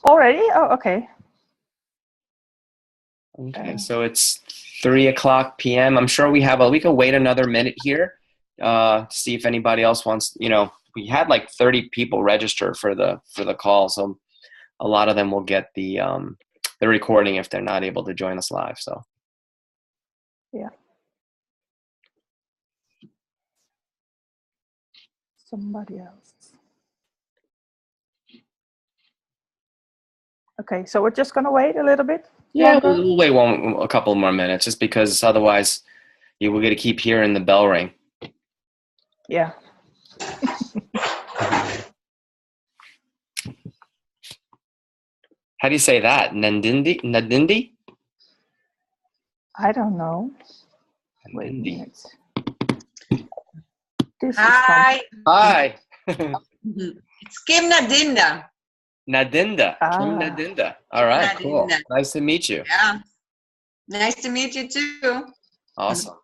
Already? Oh, okay. Okay, so it's 3 o'clock p.m. I'm sure we could wait another minute here to see if anybody else wants, we had like 30 people register for the call, so a lot of them will get the recording if they're not able to join us live. So Yeah. Somebody else. Okay, so we're just going to wait a little bit yeah, longer? we'll wait a couple more minutes, just because otherwise you will get to keep hearing the bell ring. Yeah. How do you say that? Nadindi? Nadindi? I don't know. Wait a Nadindi. minute. This Hi. Hi. It's Kim Nadinda. Nadinda. Kim Nadinda. All right, Nadinda. cool. Nice to meet you. Yeah. Nice to meet you too. Awesome.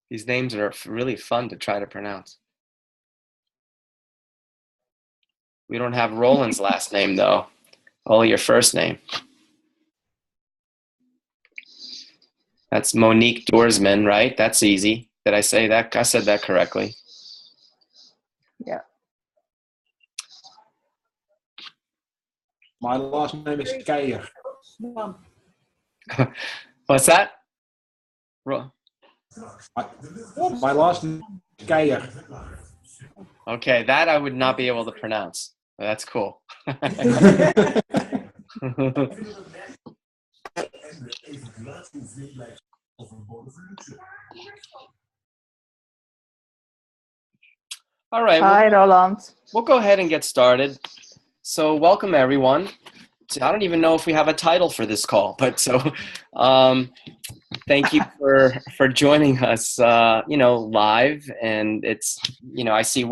These names are really fun to try to pronounce. We don't have Roland's last name, though. Only your first name. That's Monique Dorsman, right? That's easy. Did I say that? I said that correctly. Yeah. My last name is Keijer. What's that? My last name is Keijer. Okay, that I would not be able to pronounce. That's cool. All right. Hi, Roland. We'll go ahead and get started. So welcome, everyone. I don't even know if we have a title for this call, but thank you for joining us, live. And it's, I see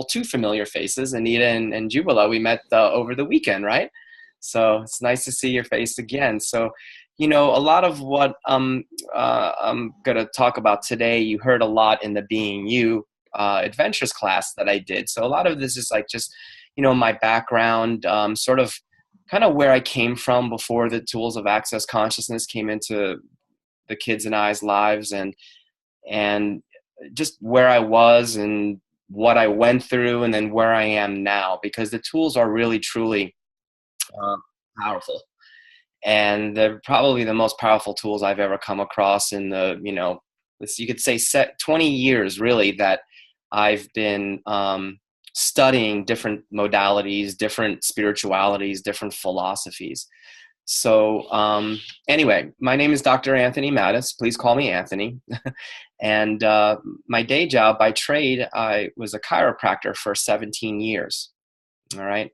two familiar faces, Anita and Jubila. We met over the weekend, right? So it's nice to see your face again. So, a lot of what I'm going to talk about today, you heard a lot in the Being You adventures class that I did. So a lot of this is like just, my background, sort of kind of where I came from before the tools of access consciousness came into the kids and I's lives, and just where I was and what I went through, and then where I am now, because the tools are really, truly powerful. And they're probably the most powerful tools I've ever come across in the, you could say 20 years really that I've been studying different modalities, different spiritualities, different philosophies. So anyway, my name is Dr. Anthony Mattis. Please call me Anthony. And my day job by trade, I was a chiropractor for 17 years. All right.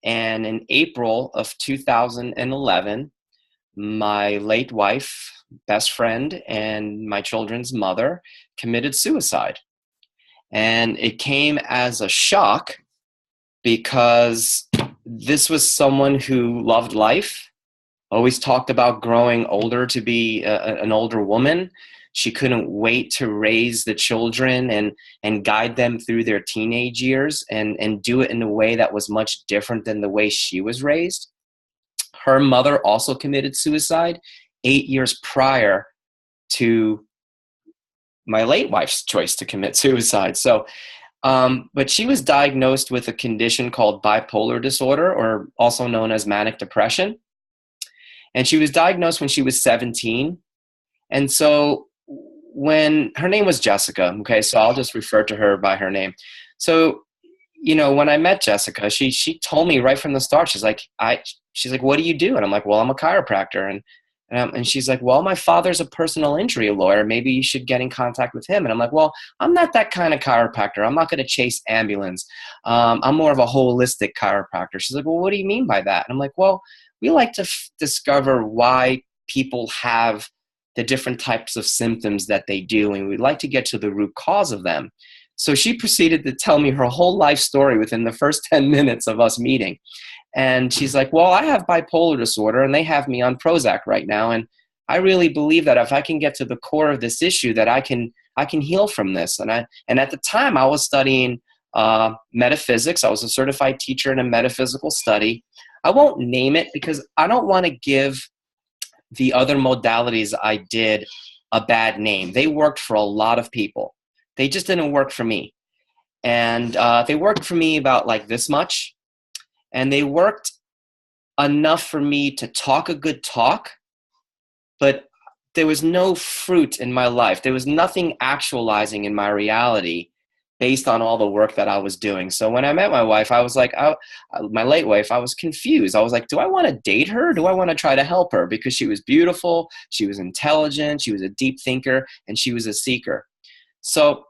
And in April of 2011, my late wife, best friend, and my children's mother committed suicide. And it came as a shock because this was someone who loved life, always talked about growing older to be an older woman. She couldn't wait to raise the children and guide them through their teenage years and do it in a way that was much different than the way she was raised. Her mother also committed suicide 8 years prior to my late wife's choice to commit suicide. So, but she was diagnosed with a condition called bipolar disorder, or also known as manic depression. And she was diagnosed when she was 17. And so when her name was Jessica, okay, so I'll just refer to her by her name. So, when I met Jessica, she told me right from the start, she's like, what do you do? And I'm like, well, I'm a chiropractor. And she's like, well, my father's a personal injury lawyer. Maybe you should get in contact with him. And I'm like, well, I'm not that kind of chiropractor. I'm not going to chase ambulance. I'm more of a holistic chiropractor. She's like, well, what do you mean by that? And I'm like, well, we like to discover why people have the different types of symptoms that they do, and we'd like to get to the root cause of them. So she proceeded to tell me her whole life story within the first 10 minutes of us meeting. And she's like, well, I have bipolar disorder and they have me on Prozac right now. And I really believe that if I can get to the core of this issue, that I can heal from this. And at the time I was studying metaphysics. I was a certified teacher in a metaphysical study. I won't name it because I don't want to give the other modalities I did a bad name. They worked for a lot of people. They just didn't work for me. And they worked for me about like this much. And they worked enough for me to talk a good talk, but there was no fruit in my life. There was nothing actualizing in my reality based on all the work that I was doing. So when I met my wife, I was like, my late wife, I was confused. I was like, do I want to date her? Or do I want to try to help her? Because she was beautiful, she was intelligent, she was a deep thinker, and she was a seeker. So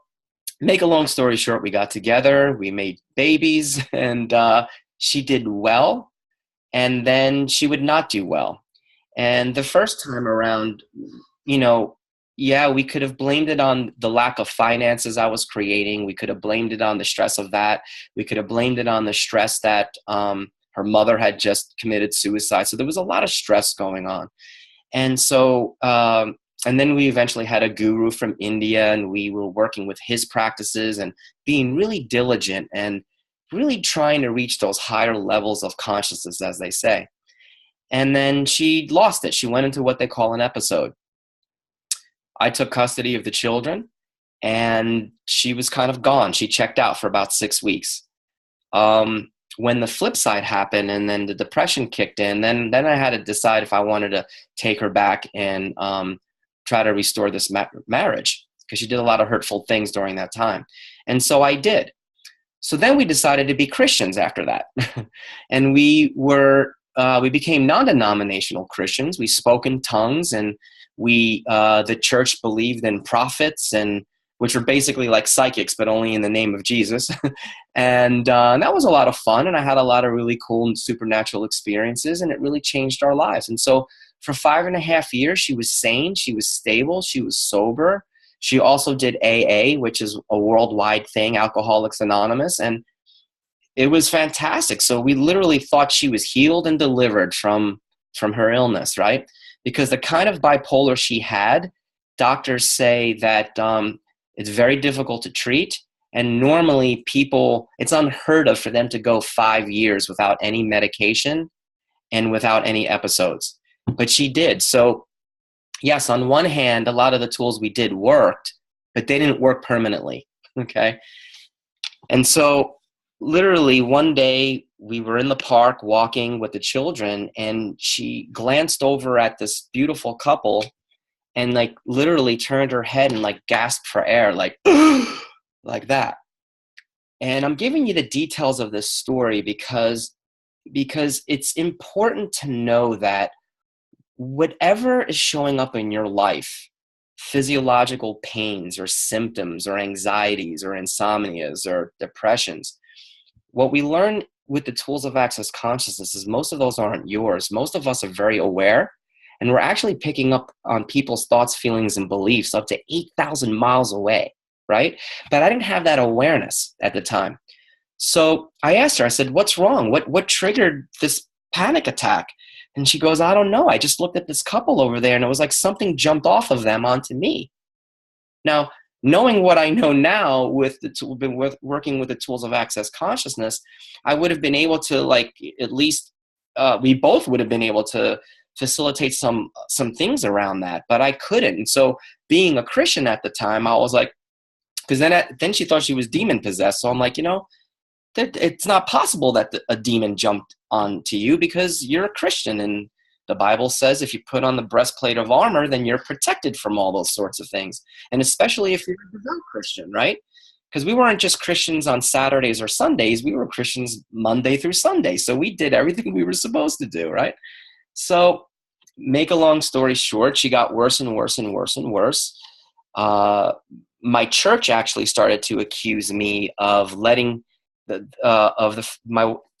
make a long story short, we got together, we made babies, and she did well, and then she would not do well. And the first time around, yeah, we could have blamed it on the lack of finances I was creating. We could have blamed it on the stress of that. We could have blamed it on the stress that her mother had just committed suicide. So there was a lot of stress going on. And so, and then we eventually had a guru from India, and we were working with his practices and being really diligent and really trying to reach those higher levels of consciousness, as they say. And then she lost it. She went into what they call an episode. I took custody of the children, and she was kind of gone. She checked out for about 6 weeks. When the flip side happened and then the depression kicked in, then I had to decide if I wanted to take her back and try to restore this marriage, because she did a lot of hurtful things during that time. And so I did. So then we decided to be Christians after that. And we became non-denominational Christians. We spoke in tongues, and the church believed in prophets, and which were basically like psychics, but only in the name of Jesus. And that was a lot of fun. And I had a lot of really cool and supernatural experiences, and it really changed our lives. And so for 5.5 years, she was sane, she was stable, she was sober. She also did AA, which is a worldwide thing, Alcoholics Anonymous. And it was fantastic. So we literally thought she was healed and delivered from her illness, right? Because the kind of bipolar she had, doctors say that it's very difficult to treat. And normally it's unheard of for them to go 5 years without any medication and without any episodes. But she did. So yes, on one hand, a lot of the tools we did worked, but they didn't work permanently, okay? And so literally one day we were in the park walking with the children, and she glanced over at this beautiful couple and like literally turned her head and like gasped for air, like, like that. And I'm giving you the details of this story because it's important to know that whatever is showing up in your life, physiological pains or symptoms or anxieties or insomnias or depressions, what we learn with the tools of Access Consciousness is most of those aren't yours. Most of us are very aware, and we're actually picking up on people's thoughts, feelings, and beliefs up to 8,000 miles away, right? But I didn't have that awareness at the time. So I asked her, I said, what's wrong? What triggered this panic attack? And she goes, I don't know. I just looked at this couple over there, and it was like something jumped off of them onto me. Now, knowing what I know now with working with the tools of Access Consciousness, I would have been able to, like, at least we both would have been able to facilitate some things around that, but I couldn't. And so being a Christian at the time, I was like, because then she thought she was demon possessed. So I'm like, it's not possible that a demon jumped onto you because you're a Christian. And the Bible says if you put on the breastplate of armor, then you're protected from all those sorts of things. And especially if you're a devout Christian, right? Because we weren't just Christians on Saturdays or Sundays. We were Christians Monday through Sunday. So we did everything we were supposed to do, right? So make a long story short, she got worse and worse and worse and worse. My church actually started to accuse me of letting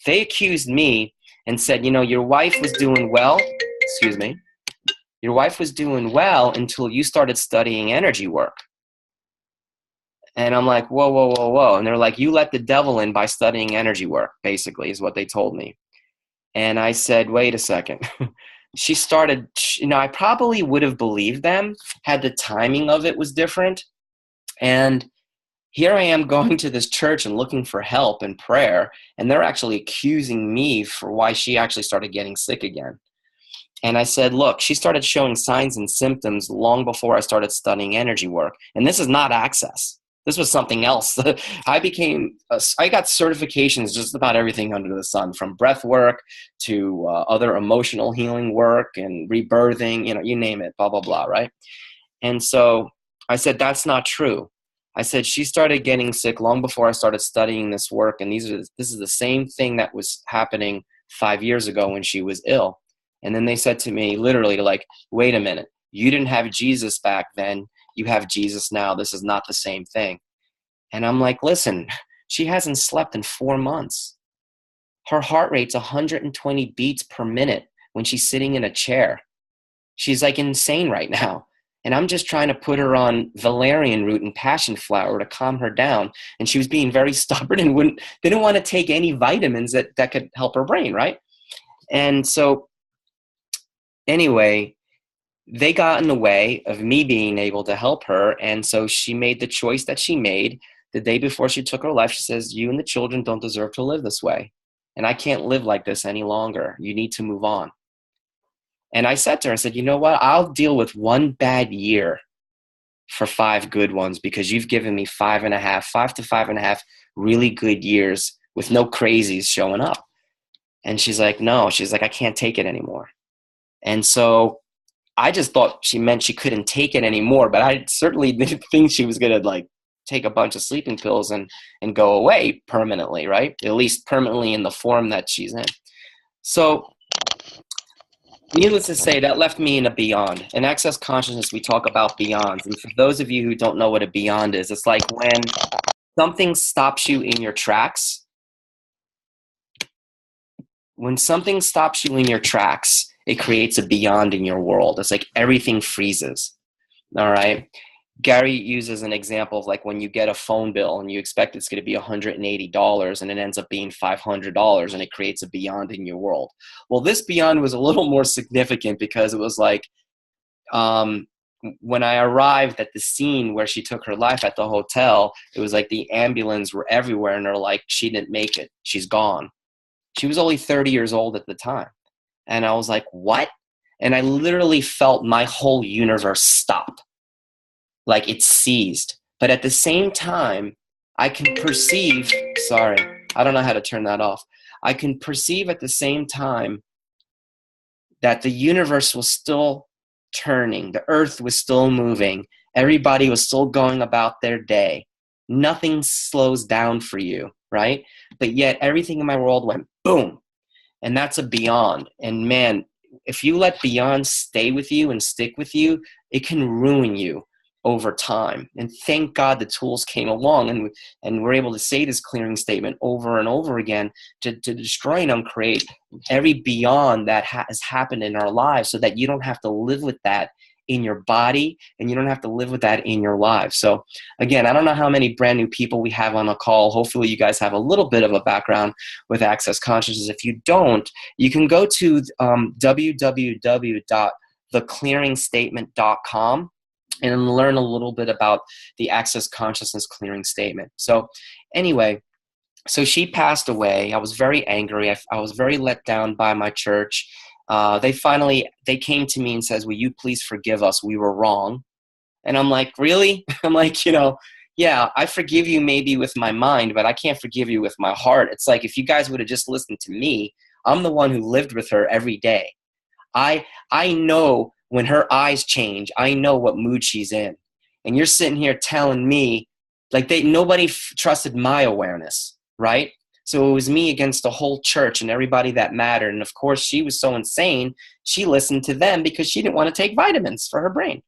they accused me and said, your wife was doing well. Excuse me. Your wife was doing well until you started studying energy work. And I'm like, whoa, whoa, whoa, whoa. And they're like, you let the devil in by studying energy work, basically, is what they told me. And I said, wait a second. She started, I probably would have believed them had the timing of it was different. And here I am going to this church and looking for help and prayer, and they're actually accusing me for why she actually started getting sick again. And I said, look, she started showing signs and symptoms long before I started studying energy work. And this is not Access. This was something else. I got certifications just about everything under the sun, from breath work to other emotional healing work and rebirthing, you name it, blah, blah, blah, right? And so I said, that's not true. I said, she started getting sick long before I started studying this work. And this is the same thing that was happening 5 years ago when she was ill. And then they said to me, literally, like, wait a minute, you didn't have Jesus back then. You have Jesus now. This is not the same thing. And I'm like, listen, she hasn't slept in 4 months. Her heart rate's 120 beats per minute when she's sitting in a chair. She's like insane right now. And I'm just trying to put her on valerian root and passion flower to calm her down. And she was being very stubborn and didn't want to take any vitamins that could help her brain, right? And so anyway, they got in the way of me being able to help her. And so she made the choice that she made the day before she took her life. She says, you and the children don't deserve to live this way. And I can't live like this any longer. You need to move on. And I said to her, I said, you know what? I'll deal with 1 bad year for 5 good ones, because you've given me 5 to 5.5 really good years with no crazies showing up. And she's like, no, she's like, I can't take it anymore. And so I just thought she meant she couldn't take it anymore, but I certainly didn't think she was going to like take a bunch of sleeping pills and go away permanently, right? At least permanently in the form that she's in. So needless to say, that left me in a beyond. In Access Consciousness, we talk about beyonds. And for those of you who don't know what a beyond is, it's like when something stops you in your tracks. When something stops you in your tracks, it creates a beyond in your world. It's like everything freezes. All right. Gary uses an example of like when you get a phone bill and you expect it's going to be $180 and it ends up being $500 and it creates a beyond in your world. Well, this beyond was a little more significant because it was like when I arrived at the scene where she took her life at the hotel, it was like the ambulance were everywhere and they're like, she didn't make it. She's gone. She was only 30 years old at the time. And I was like, what? And I literally felt my whole universe stop. Like it seized. But at the same time, I can perceive, sorry, I don't know how to turn that off. I can perceive at the same time that the universe was still turning. The earth was still moving. Everybody was still going about their day. Nothing slows down for you, right? But yet everything in my world went boom. And that's a beyond. And man, if you let beyond stay with you and stick with you, it can ruin you over time. And thank God the tools came along and we're able to say this clearing statement over and over again to destroy and uncreate every beyond that has happened in our lives so that you don't have to live with that in your body and you don't have to live with that in your lives. So again, I don't know how many brand new people we have on the call. Hopefully you guys have a little bit of a background with Access Consciousness. If you don't, you can go to www.theclearingstatement.com and learn a little bit about the Access Consciousness clearing statement. So anyway, so she passed away. I was very angry. I was very let down by my church. They came to me and says, will you please forgive us? We were wrong. And I'm like, really? I'm like, yeah, I forgive you maybe with my mind, but I can't forgive you with my heart. It's like, if you guys would have just listened to me, I'm the one who lived with her every day. I know when her eyes change, I know what mood she's in. And you're sitting here telling me like nobody trusted my awareness, right? So it was me against the whole church and everybody that mattered. And of course, she was so insane, she listened to them because she didn't want to take vitamins for her brain.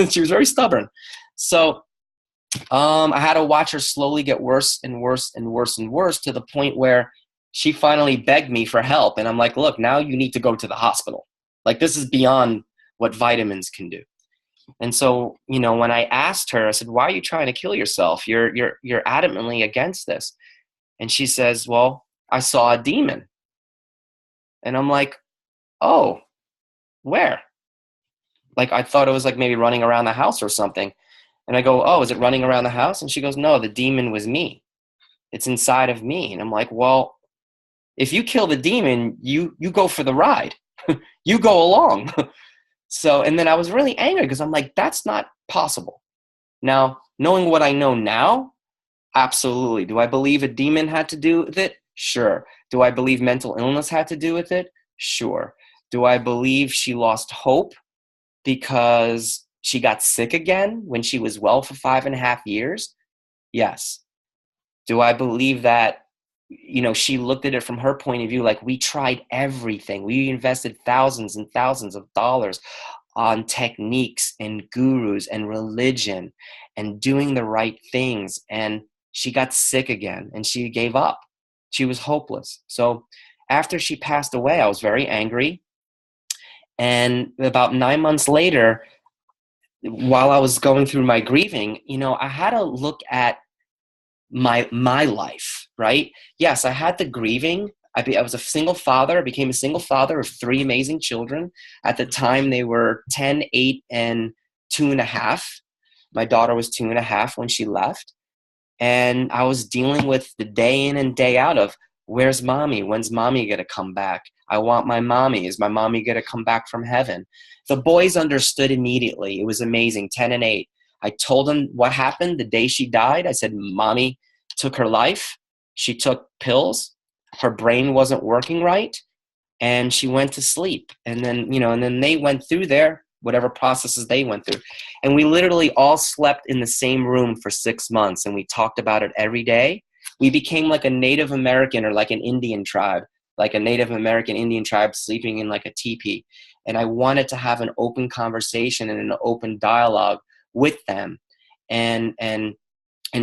She was very stubborn. So I had to watch her slowly get worse and worse and worse and worse to the point where she finally begged me for help. And I'm like, look, now you need to go to the hospital. Like, this is beyond what vitamins can do. And so, when I asked her, I said, why are you trying to kill yourself? You're adamantly against this. And she says, well, I saw a demon. And I'm like, oh, where? Like, I thought it was like maybe running around the house or something. And I go, oh, is it running around the house? And she goes, no, the demon was me. It's inside of me. And I'm like, well, if you kill the demon, you go for the ride. You go along. So, and then I was really angry because I'm like, that's not possible. Now, knowing what I know now, absolutely. Do I believe a demon had to do with it? Sure. Do I believe mental illness had to do with it? Sure. Do I believe she lost hope because she got sick again when she was well for 5.5 years? Yes. Do I believe that, she looked at it from her point of view, like we tried everything. We invested thousands and thousands of dollars on techniques and gurus and religion and doing the right things. And she got sick again and she gave up. She was hopeless. So after she passed away, I was very angry. And about 9 months later, while I was going through my grieving, I had to look at my life, right? Yes, I had the grieving. I was a single father. I became a single father of 3 amazing children. At the time, they were 10, 8, and 2.5. My daughter was 2.5 when she left. And I was dealing with the day in and day out of, where's mommy? When's mommy going to come back? I want my mommy. Is my mommy going to come back from heaven? The boys understood immediately. It was amazing, 10 and 8. I told them what happened the day she died. I said, mommy took her life. She took pills. Her brain wasn't working right. And she went to sleep. And then, and then they went through whatever processes they went through. And we literally all slept in the same room for 6 months. And we talked about it every day. We became like a Native American or like an Indian tribe, like a Native American Indian tribe sleeping in like a teepee. And I wanted to have an open conversation and an open dialogue with them. And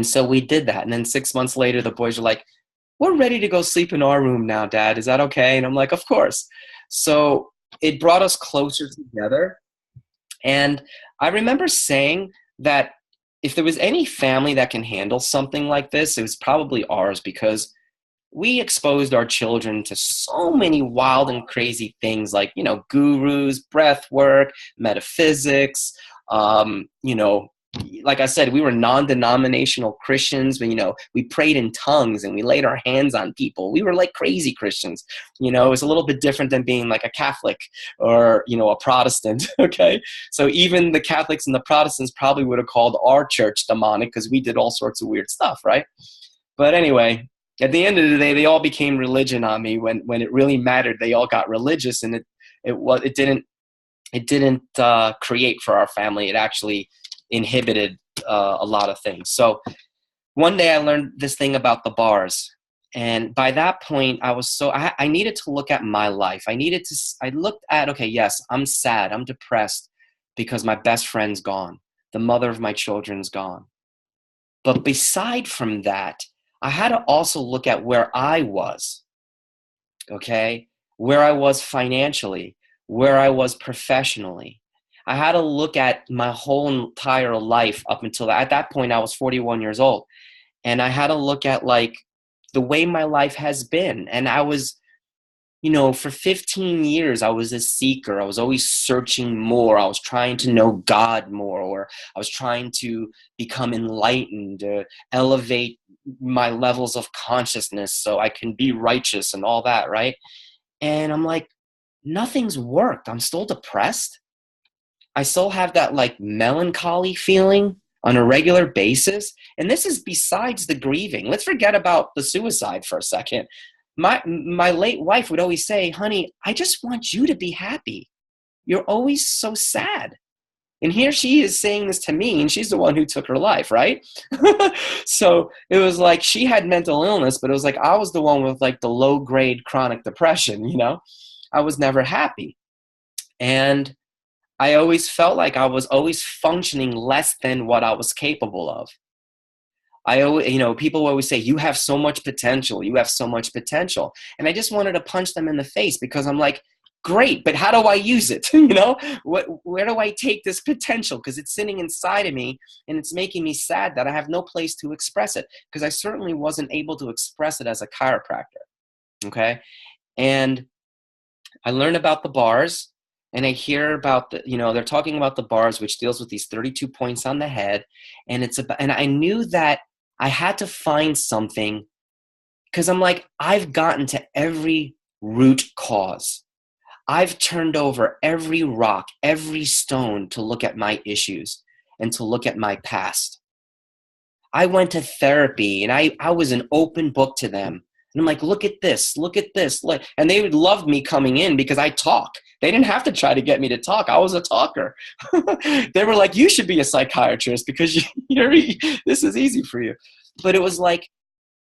so we did that. And then 6 months later, the boys were like, we're ready to go sleep in our room now, Dad. Is that okay? And I'm like, of course. So it brought us closer together. And I remember saying that if there was any family that can handle something like this, it was probably ours, because we exposed our children to so many wild and crazy things like, gurus, breath work, metaphysics, like I said, we were non-denominational Christians, but, we prayed in tongues and we laid our hands on people. We were like crazy Christians. It was a little bit different than being like a Catholic or, a Protestant. Okay. So even the Catholics and the Protestants probably would have called our church demonic because we did all sorts of weird stuff. Right. But anyway, at the end of the day, they all became religion on me when it really mattered. They all got religious, and it didn't create for our family. It actually inhibited a lot of things. So one day I learned this thing about the bars. And by that point, I needed to look at my life. I looked at, okay, yes, I'm sad. I'm depressed because my best friend's gone. The mother of my children's gone. But beside from that, I had to also look at where I was, okay? Where I was financially, where I was professionally. I had to look at my whole entire life up until at that point I was 41 years old. And I had to look at like the way my life has been. And I was, for 15 years, I was a seeker. I was always searching more. I was trying to know God more, or I was trying to become enlightened, elevate my levels of consciousness so I can be righteous and all that, right? And I'm like, nothing's worked. I'm still depressed. I still have that like melancholy feeling on a regular basis. And this is besides the grieving. Let's forget about the suicide for a second. My late wife would always say, honey, I just want you to be happy. You're always so sad. And here she is saying this to me, and she's the one who took her life, right? So it was like she had mental illness, but it was like I was the one with like the low-grade chronic depression, I was never happy. And I always felt like I was always functioning less than what I was capable of. People always say, you have so much potential. You have so much potential. And I just wanted to punch them in the face because I'm like, great, but how do I use it? Where do I take this potential? Because it's sitting inside of me and it's making me sad that I have no place to express it, because I certainly wasn't able to express it as a chiropractor. Okay. And I learned about the bars. and I hear about they're talking about the bars, which deals with these 32 points on the head. And and I knew that I had to find something, because I'm like, I've gotten to every root cause. I've turned over every rock, every stone to look at my issues and to look at my past. I went to therapy and I was an open book to them. And I'm like, look at this. And they would love me coming in because I talk. They didn't have to try to get me to talk. I was a talker. They were like, you should be a psychiatrist because this is easy for you. But it was like,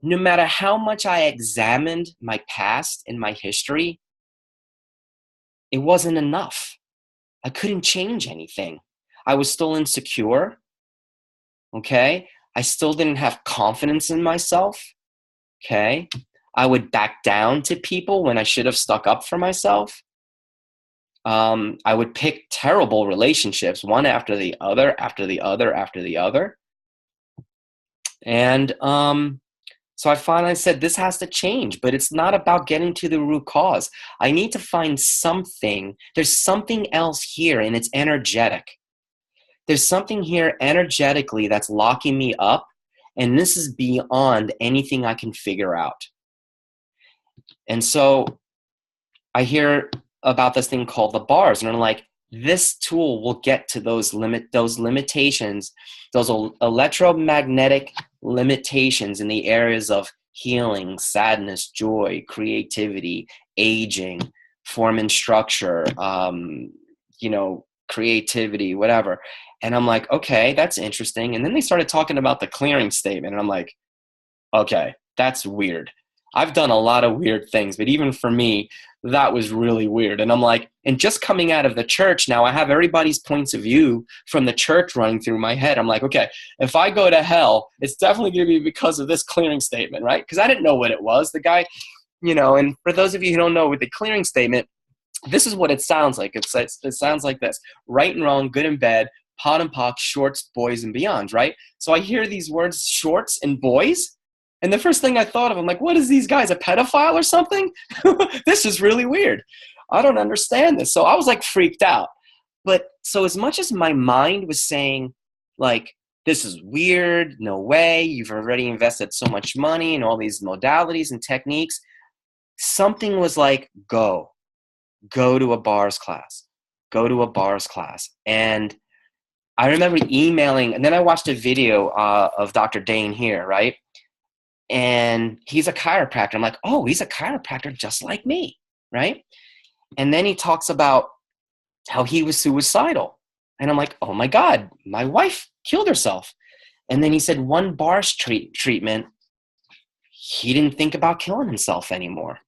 no matter how much I examined my past and my history, it wasn't enough. I couldn't change anything. I was still insecure. Okay. I still didn't have confidence in myself. Okay. I would back down to people when I should have stuck up for myself. I would pick terrible relationships, one after the other, after the other, after the other. And so I finally said, this has to change, but it's not about getting to the root cause. I need to find something. There's something else here, and it's energetic. There's something here energetically that's locking me up, and this is beyond anything I can figure out. And so I hear about this thing called the bars, and I'm like, this tool will get to those limitations, those electromagnetic limitations in the areas of healing, sadness, joy, creativity, aging, form and structure, creativity, whatever. And I'm like, okay, that's interesting. And then they started talking about the clearing statement. And I'm like, okay, that's weird. I've done a lot of weird things, but even for me, that was really weird. And I'm like, and just coming out of the church now, I have everybody's points of view from the church running through my head. I'm like, okay, if I go to hell, it's definitely going to be because of this clearing statement, right? Because I didn't know what it was. The guy, and for those of you who don't know, with the clearing statement, this is what it sounds like. It sounds like this: right and wrong, good and bad, pot and pock, shorts, boys and beyond, right? So I hear these words, shorts and boys. And the first thing I thought of, I'm like, what is these guys, a pedophile or something? This is really weird. I don't understand this. So I was like freaked out. But so as much as my mind was saying, like, this is weird, no way, you've already invested so much money in all these modalities and techniques, something was like, go to a bars class, And I remember emailing, and then I watched a video of Dr. Dane here, right? And he's a chiropractor. I'm like, oh, he's a chiropractor just like me, right? And then he talks about how he was suicidal. And I'm like, oh my God, my wife killed herself. And then he said one bars treatment, he didn't think about killing himself anymore.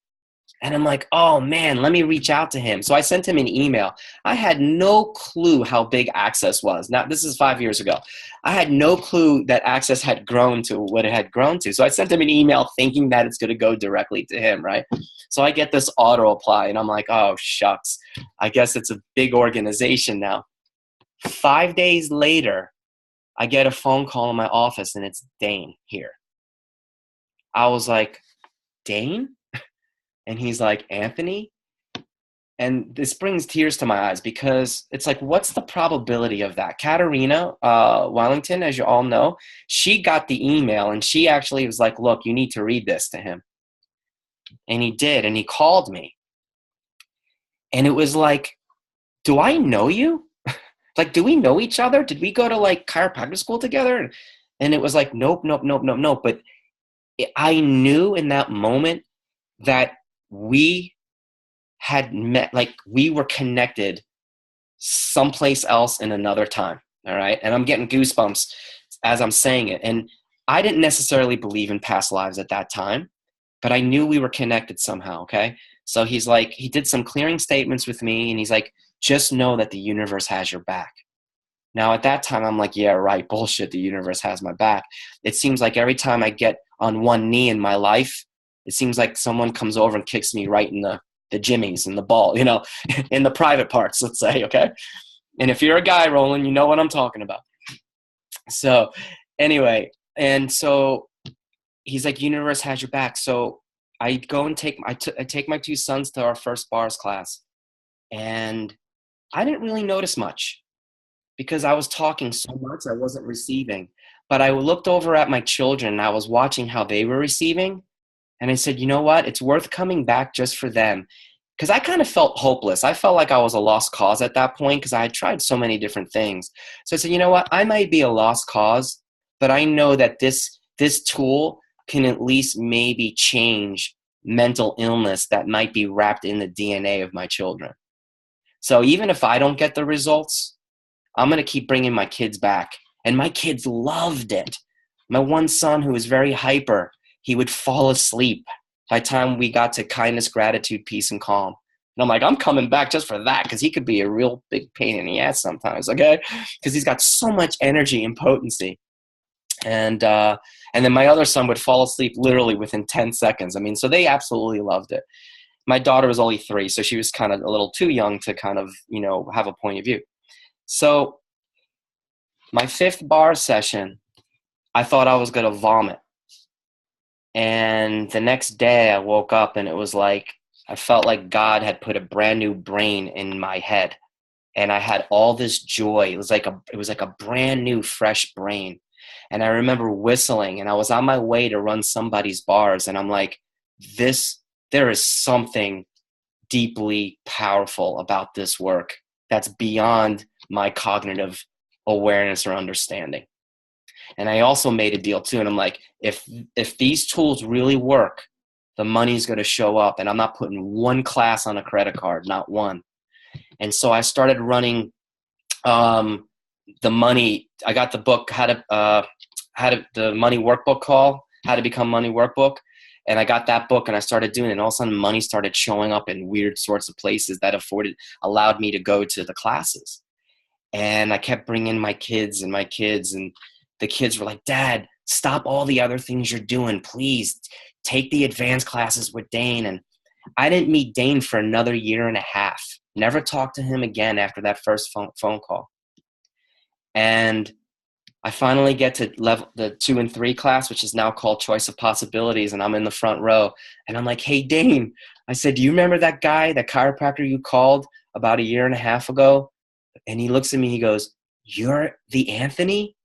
And I'm like, oh man, let me reach out to him. So I sent him an email. I had no clue how big Access was. Now, this is 5 years ago. I had no clue that Access had grown to what it had grown to. So I sent him an email thinking that it's going to go directly to him, right? So I get this auto reply, and I'm like, oh, shucks. I guess it's a big organization now. 5 days later, I get a phone call in my office, and it's Dane here. I was like, Dane? And he's like, Anthony? And this brings tears to my eyes because it's like, what's the probability of that? Katarina Wellington, as you all know, she got the email and she actually was like, look, you need to read this to him. And he did. And he called me. And it was like, do I know you? Like, do we know each other? Did we go to like chiropractic school together? And it was like, nope. But I knew in that moment that we had met, like we were connected someplace else in another time. All right. And I'm getting goosebumps as I'm saying it. And I didn't necessarily believe in past lives at that time, but I knew we were connected somehow. Okay. So he's like, he did some clearing statements with me and he's like, just know that the universe has your back. Now at that time, I'm like, yeah, right. Bullshit. The universe has my back. It seems like every time I get on one knee in my life, it seems like someone comes over and kicks me right in the jimmies and the ball, in the private parts, let's say, okay? And if you're a guy, Roland, you know what I'm talking about. So anyway, and so he's like, universe has your back. So I go and I take my two sons to our first bars class. And I didn't really notice much because I was talking so much, I wasn't receiving. But I looked over at my children and I was watching how they were receiving. And I said, you know what? It's worth coming back just for them. Because I kind of felt hopeless. I felt like I was a lost cause at that point because I had tried so many different things. So I said, you know what? I might be a lost cause, but I know that this tool can at least maybe change mental illness that might be wrapped in the DNA of my children. So even if I don't get the results, I'm going to keep bringing my kids back. And my kids loved it. My one son, who was very hyper, he would fall asleep by the time we got to kindness, gratitude, peace, and calm. And I'm like, I'm coming back just for that because he could be a real big pain in the ass sometimes, okay? Because he's got so much energy and potency. And then my other son would fall asleep literally within 10 seconds. I mean, so they absolutely loved it. My daughter was only 3, so she was kind of a little too young to kind of, have a point of view. So my 5th bar session, I thought I was going to vomit. And the next day I woke up and it was like, I felt like God had put a brand new brain in my head. And I had all this joy. It was like a brand new, fresh brain. And I remember whistling and I was on my way to run somebody's bars. And I'm like, there is something deeply powerful about this work that's beyond my cognitive awareness or understanding. And I also made a deal too. And I'm like, if these tools really work, the money's going to show up. And I'm not putting one class on a credit card, not one. And so I started running the money. I got the book, the money workbook call, how to become money workbook. And I got that book and I started doing it. And all of a sudden money started showing up in weird sorts of places that allowed me to go to the classes. And I kept bringing my kids, and the kids were like, Dad, stop all the other things you're doing. Please take the advanced classes with Dane. And I didn't meet Dane for another 1.5 years. Never talked to him again after that first phone call. And I finally get to the 2 and 3 class, which is now called Choice of Possibilities. And I'm in the front row and I'm like, hey, Dane, I said, do you remember that guy, that chiropractor you called about 1.5 years ago? And he looks at me, he goes, you're the Anthony?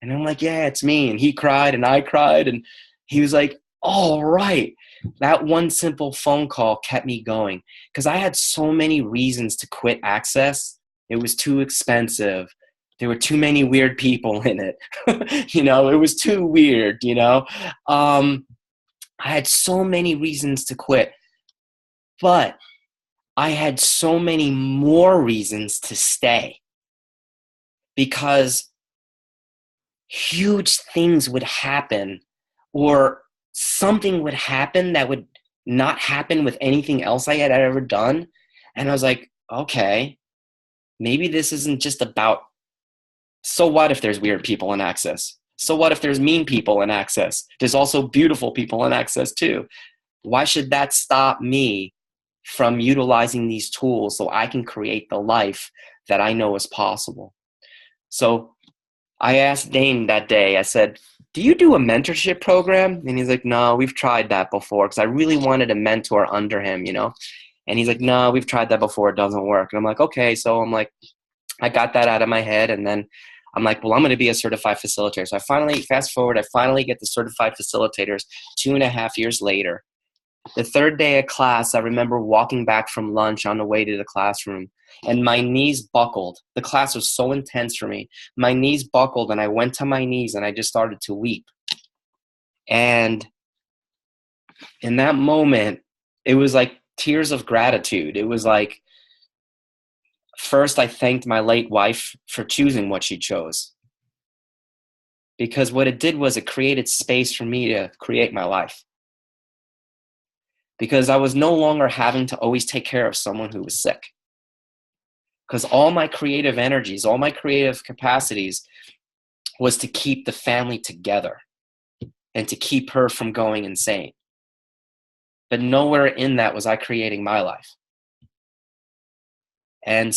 And I'm like, yeah, it's me. And he cried and I cried. And he was like, all right. That one simple phone call kept me going because I had so many reasons to quit Access. It was too expensive. There were too many weird people in it. It was too weird, I had so many reasons to quit. But I had so many more reasons to stay because huge things would happen or something would happen that would not happen with anything else I had ever done. And I was like, okay, maybe this isn't just about, so what if there's weird people in Access? So what if there's mean people in Access? There's also beautiful people in Access too. Why should that stop me from utilizing these tools so I can create the life that I know is possible? So I asked Dane that day, I said, do you do a mentorship program? And he's like, no, we've tried that before because I really wanted a mentor under him, And he's like, no, we've tried that before. It doesn't work. And I'm like, okay. So I'm like, I got that out of my head. And then I'm like, well, I'm going to be a certified facilitator. So I finally get the certified facilitators 2.5 years later. The 3rd day of class, I remember walking back from lunch on the way to the classroom and my knees buckled. The class was so intense for me. My knees buckled and I went to my knees and I just started to weep. And in that moment, it was like tears of gratitude. It was like, first, I thanked my late wife for choosing what she chose. Because what it did was it created space for me to create my life. Because I was no longer having to always take care of someone who was sick. Because all my creative energies, all my creative capacities was to keep the family together and to keep her from going insane. But nowhere in that was I creating my life. And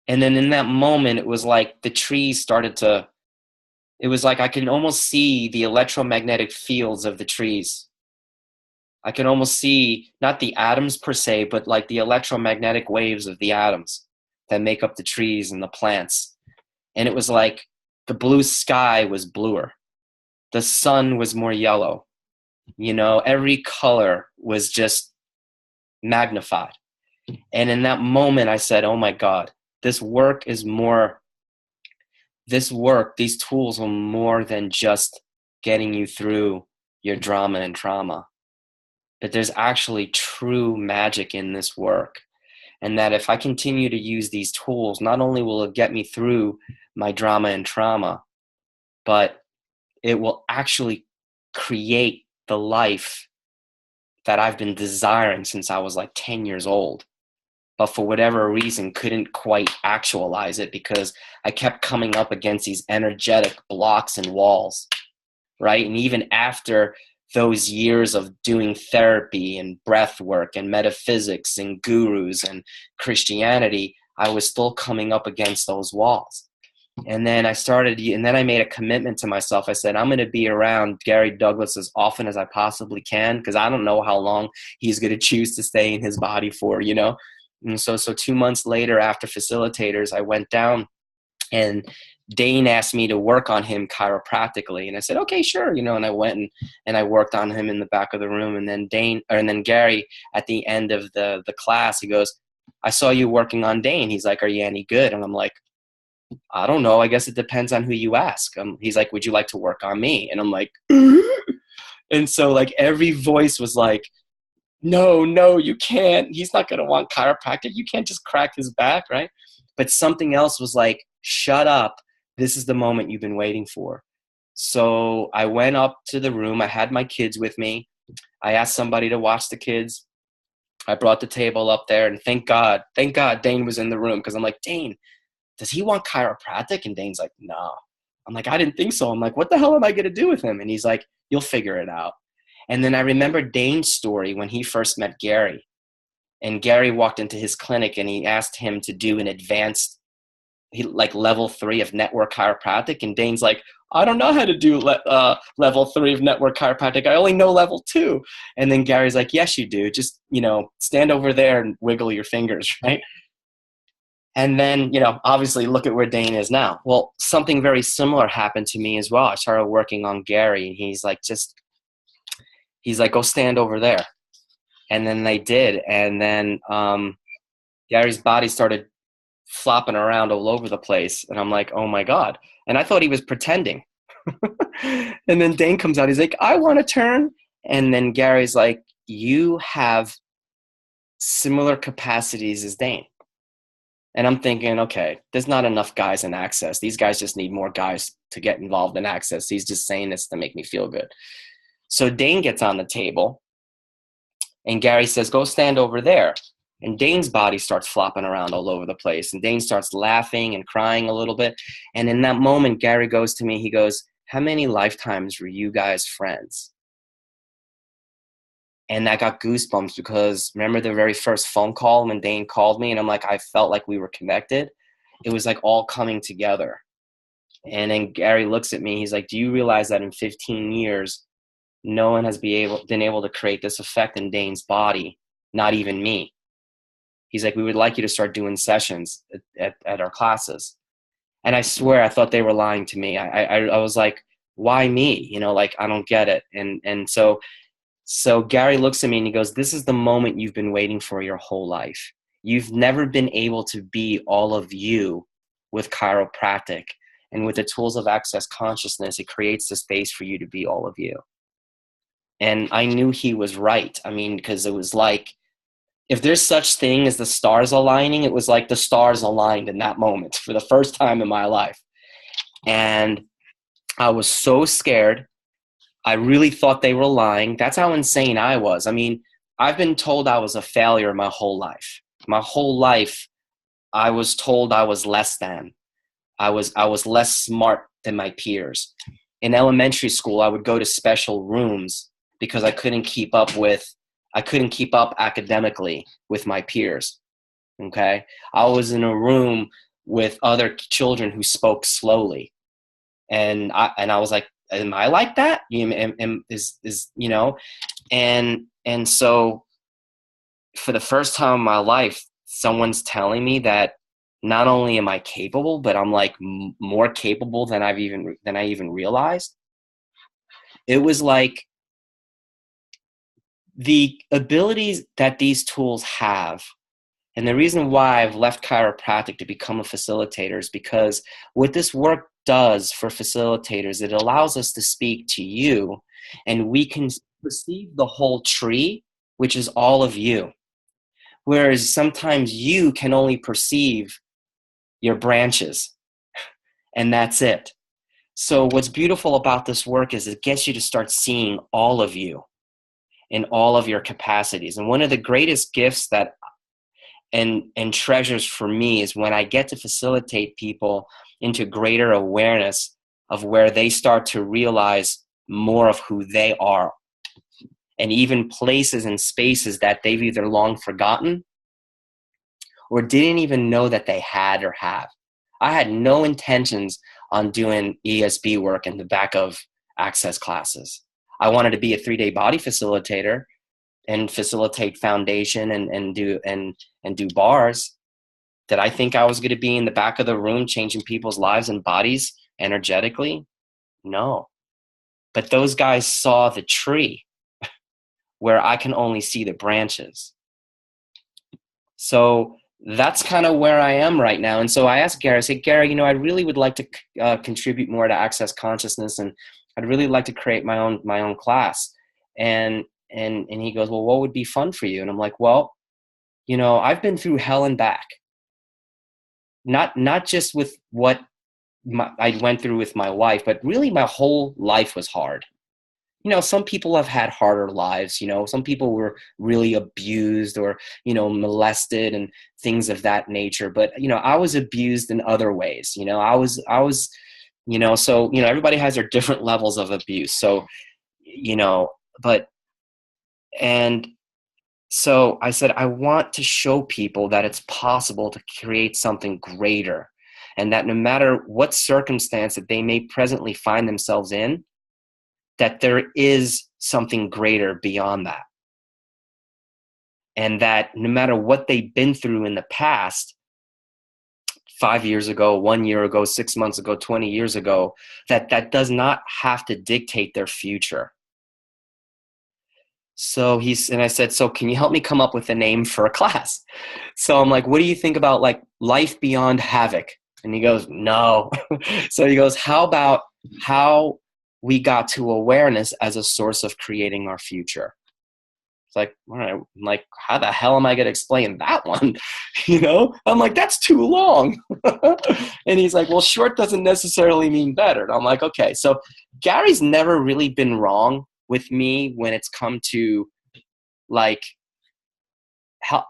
then in that moment, it was like the trees it was like I can almost see the electromagnetic fields of the trees. I can almost see not the atoms per se, but like the electromagnetic waves of the atoms. that make up the trees and the plants. And it was like the blue sky was bluer. The sun was more yellow. You know, every color was just magnified. And in that moment, I said, oh my God, this work, these tools are more than just getting you through your drama and trauma. But there's actually true magic in this work. And that if I continue to use these tools, not only will it get me through my drama and trauma, but it will actually create the life that I've been desiring since I was like 10 years old. But for whatever reason, couldn't quite actualize it because I kept coming up against these energetic blocks and walls, right? And even after those years of doing therapy and breath work and metaphysics and gurus and Christianity, I was still coming up against those walls. And then I made a commitment to myself. I said, I'm going to be around Gary Douglas as often as I possibly can, because I don't know how long he's going to choose to stay in his body for, you know? And so 2 months later, after facilitators, I went down and Dane asked me to work on him chiropractically. And I said, okay, sure. You know, and I went and I worked on him in the back of the room. And then Gary, at the end of the class, he goes, I saw you working on Dane. He's like, are you any good? And I'm like, I don't know. I guess it depends on who you ask. He's like, would you like to work on me? And I'm like, and so like every voice was like, no, you can't. He's not going to want chiropractic. You can't just crack his back, right? But something else was like, shut up. This is the moment you've been waiting for. So I went up to the room. I had my kids with me. I asked somebody to watch the kids. I brought the table up there, and thank God Dane was in the room, because I'm like, Dane, does he want chiropractic? And Dane's like, no. I'm like, I didn't think so. I'm like, what the hell am I going to do with him? And he's like, you'll figure it out. And then I remember Dane's story when he first met Gary. And Gary walked into his clinic and he asked him to do an advanced, like level 3 of network chiropractic. And Dane's like, I don't know how to do level 3 of network chiropractic. I only know level 2. And then Gary's like, yes, you do. Just, you know, stand over there and wiggle your fingers, right? And then, you know, obviously look at where Dane is now. Well, something very similar happened to me as well. I started working on Gary, and he's like, go stand over there. And then they did. And then Gary's body started flopping around all over the place. And I'm like, oh my God. And I thought he was pretending. And then Dane comes out. He's like, I want to turn. And then Gary's like, you have similar capacities as Dane. And I'm thinking, okay, there's not enough guys in Access. These guys just need more guys to get involved in Access. He's just saying this to make me feel good. So Dane gets on the table, and Gary says, go stand over there. And Dane's body starts flopping around all over the place. And Dane starts laughing and crying a little bit. And in that moment, Gary goes to me, he goes, how many lifetimes were you guys friends? And I got goosebumps, because remember the very first phone call when Dane called me, and I'm like, I felt like we were connected. It was like all coming together. And then Gary looks at me. He's like, do you realize that in 15 years, no one has been able to create this effect in Dane's body, not even me. He's like, we would like you to start doing sessions at our classes. And I swear I thought they were lying to me. I was like, why me? You know, like, I don't get it. And so Gary looks at me and he goes, this is the moment you've been waiting for your whole life. You've never been able to be all of you with chiropractic. And with the tools of Access Consciousness, it creates the space for you to be all of you. And I knew he was right. I mean, because it was like, if there's such thing as the stars aligning, it was like the stars aligned in that moment for the first time in my life. And I was so scared. I really thought they were lying. That's how insane I was. I mean, I've been told I was a failure my whole life. My whole life, I was told I was less than. I was less smart than my peers. In elementary school, I would go to special rooms because I couldn't keep up academically with my peers. Okay? I was in a room with other children who spoke slowly. And I was like, am I like that? And so for the first time in my life, someone's telling me that not only am I capable, but I'm like more capable than I even realized. It was like the abilities that these tools have. And the reason why I've left chiropractic to become a facilitator is because what this work does for facilitators, it allows us to speak to you, and we can perceive the whole tree, which is all of you. Whereas sometimes you can only perceive your branches, and that's it. So what's beautiful about this work is it gets you to start seeing all of you in all of your capacities. And one of the greatest gifts that and treasures for me is when I get to facilitate people into greater awareness of where they start to realize more of who they are, and even places and spaces that they've either long forgotten or didn't even know that they had or have. I had no intentions on doing ESB work in the back of Access classes. I wanted to be a 3-day body facilitator and facilitate foundation and do bars. Did I think I was going to be in the back of the room changing people's lives and bodies energetically? No. But those guys saw the tree where I can only see the branches. So that's kind of where I am right now. And so I asked Gary, I said, Gary, I really would like to contribute more to Access Consciousness, and I'd really like to create my own class. And he goes, well, what would be fun for you? And I'm like, well, I've been through hell and back. Not just with what I went through with my wife, but really my whole life was hard. Some people have had harder lives. Some people were really abused or, molested and things of that nature. But, I was abused in other ways. I was, so, everybody has their different levels of abuse. So, and so I said, I want to show people that it's possible to create something greater, and that no matter what circumstance that they may presently find themselves in, that there is something greater beyond that. And that no matter what they've been through in the past, 5 years ago, 1 year ago, 6 months ago, 20 years ago, that does not have to dictate their future. So I said, so can you help me come up with a name for a class? So I'm like, what do you think about like Life Beyond Havoc? And he goes, no. So he goes, how about how we got to awareness as a source of creating our future? It's like, all right, I'm like, how the hell am I going to explain that one? I'm like, that's too long. And he's like, well, short doesn't necessarily mean better. And I'm like, okay. So Gary's never really been wrong with me when it's come to like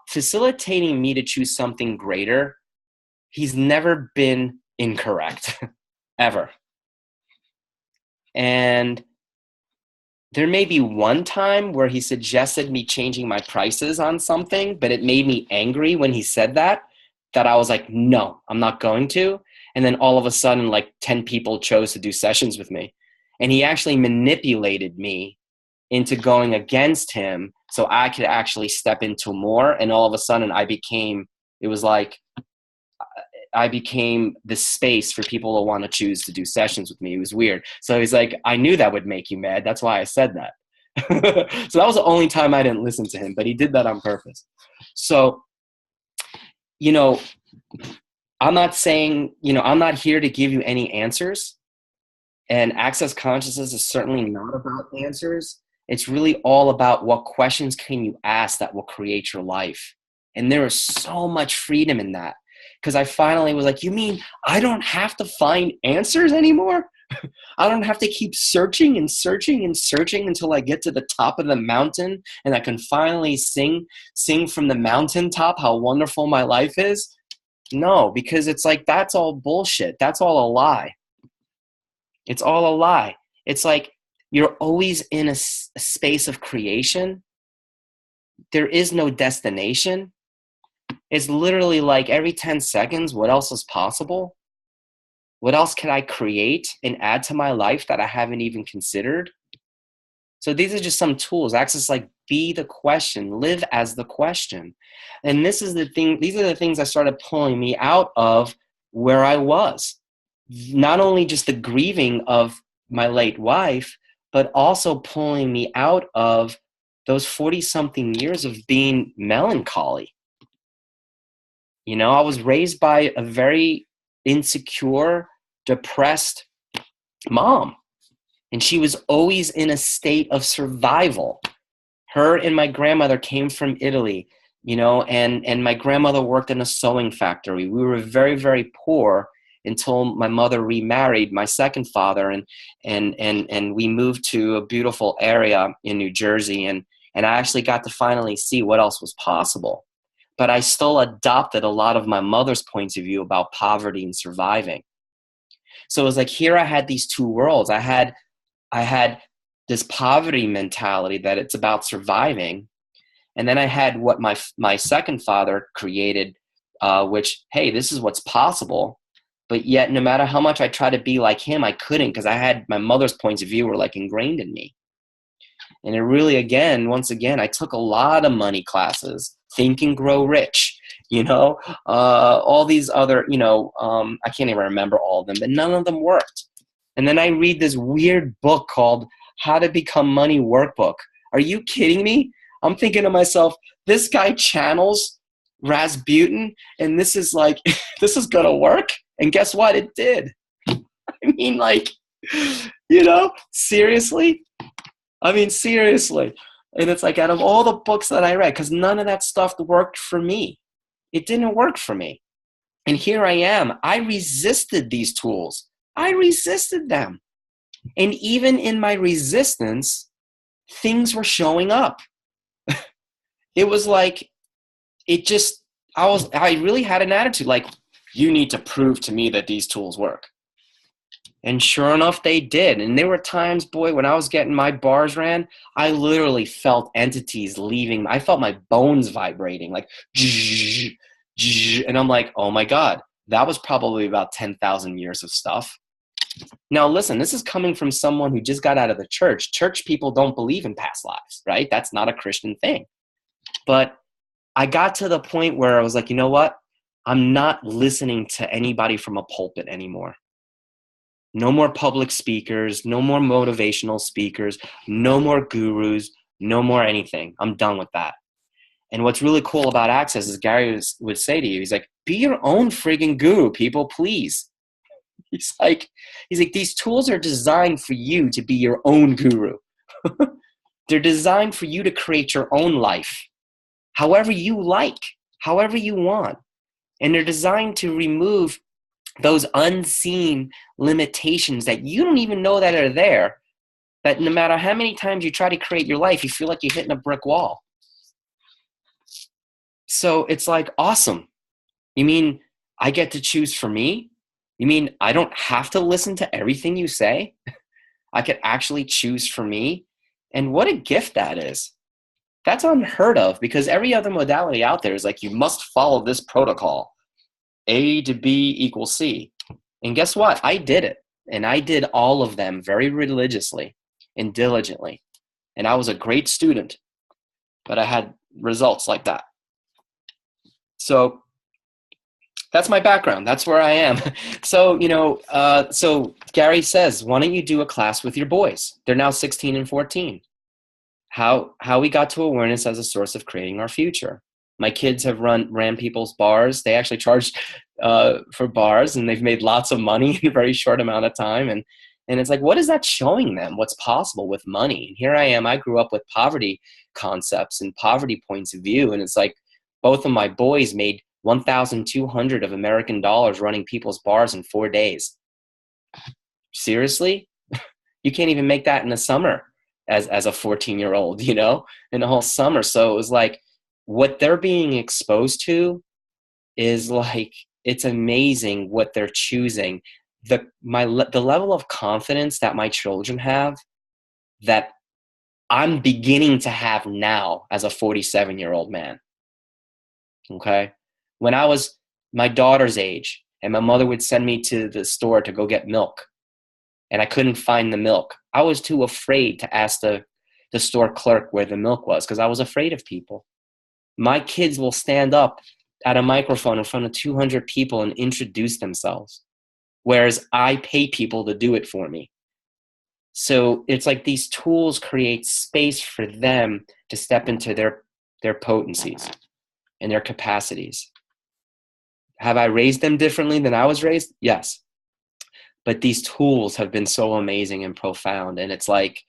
facilitating me to choose something greater. He's never been incorrect, ever. And there may be one time where he suggested me changing my prices on something, but it made me angry when he said that I was like, no, I'm not going to. And then all of a sudden, like 10 people chose to do sessions with me. And he actually manipulated me into going against him so I could actually step into more. And all of a sudden I became the space for people to want to choose to do sessions with me. It was weird. So he's like, I knew that would make you mad. That's why I said that. So that was the only time I didn't listen to him, but he did that on purpose. So, I'm not saying, I'm not here to give you any answers. And Access Consciousness is certainly not about answers. It's really all about what questions can you ask that will create your life. And there is so much freedom in that. Because I finally was like, you mean I don't have to find answers anymore? I don't have to keep searching and searching and searching until I get to the top of the mountain and I can finally sing from the mountaintop how wonderful my life is? No, because it's like, that's all bullshit. That's all a lie. It's all a lie. It's like you're always in a space of creation. There is no destination. It's literally like every 10 seconds, what else is possible? What else can I create and add to my life that I haven't even considered? So these are just some tools. Access like be the question, live as the question. And this is the thing, these are the things that started pulling me out of where I was. Not only just the grieving of my late wife, but also pulling me out of those 40-something years of being melancholy. You know, I was raised by a very insecure, depressed mom, and she was always in a state of survival. Her and my grandmother came from Italy, you know, and my grandmother worked in a sewing factory. We were very, very poor until my mother remarried my second father, and we moved to a beautiful area in New Jersey, and I actually got to finally see what else was possible. But I still adopted a lot of my mother's points of view about poverty and surviving. So it was like, here I had these two worlds. I had this poverty mentality that it's about surviving. And then I had what my second father created, which, hey, this is what's possible. But yet, no matter how much I tried to be like him, I couldn't, because I had my mother's points of view were like ingrained in me. And it really, once again, I took a lot of money classes, Think and Grow Rich, you know, all these other, you know, I can't even remember all of them, but none of them worked. And then I read this weird book called How to Become Money Workbook. Are you kidding me? I'm thinking to myself, this guy channels Rasputin, and this is like, this is going to work. And guess what? It did. I mean, like, you know, seriously? I mean, seriously. And it's like, out of all the books that I read, because none of that stuff worked for me. It didn't work for me. And here I am. I resisted these tools. I resisted them. And even in my resistance, things were showing up. It was like, I really had an attitude like, you need to prove to me that these tools work. And sure enough, they did. And there were times, boy, when I was getting my bars ran, I literally felt entities leaving. I felt my bones vibrating, like, and I'm like, oh my God, that was probably about 10,000 years of stuff. Now, listen, this is coming from someone who just got out of the church. Church people don't believe in past lives, right? That's not a Christian thing. But I got to the point where I was like, you know what? I'm not listening to anybody from a pulpit anymore. No more public speakers, no more motivational speakers, no more gurus, no more anything. I'm done with that. And what's really cool about Access is Gary would say to you, he's like, be your own friggin' guru, people, please. He's like, these tools are designed for you to be your own guru. They're designed for you to create your own life, however you like, however you want. And they're designed to remove those unseen limitations that you don't even know that are there, that no matter how many times you try to create your life, you feel like you're hitting a brick wall. So it's like, awesome. You mean I get to choose for me? You mean I don't have to listen to everything you say? I could actually choose for me? And what a gift that is. That's unheard of, because every other modality out there is like, you must follow this protocol. A to B equals C. And guess what? I did it. And I did all of them very religiously and diligently. And I was a great student, but I had results like that. So that's my background. That's where I am. So, you know, so Gary says, why don't you do a class with your boys? They're now 16 and 14. How we got to awareness as a source of creating our future. My kids have ran people's bars. They actually charged for bars, and they've made lots of money in a very short amount of time. And it's like, what is that showing them? What's possible with money? And here I am. I grew up with poverty concepts and poverty points of view. And it's like, both of my boys made 1,200 of American dollars running people's bars in 4 days. Seriously? You can't even make that in the summer as a 14-year-old, you know, in the whole summer. So it was like, what they're being exposed to is like, it's amazing what they're choosing. The level of confidence that my children have, that I'm beginning to have now as a 47-year-old man. Okay. When I was my daughter's age and my mother would send me to the store to go get milk and I couldn't find the milk, I was too afraid to ask the the store clerk where the milk was because I was afraid of people. My kids will stand up at a microphone in front of 200 people and introduce themselves, whereas I pay people to do it for me. So it's like these tools create space for them to step into their potencies and their capacities. Have I raised them differently than I was raised? Yes. But these tools have been so amazing and profound. And it's like,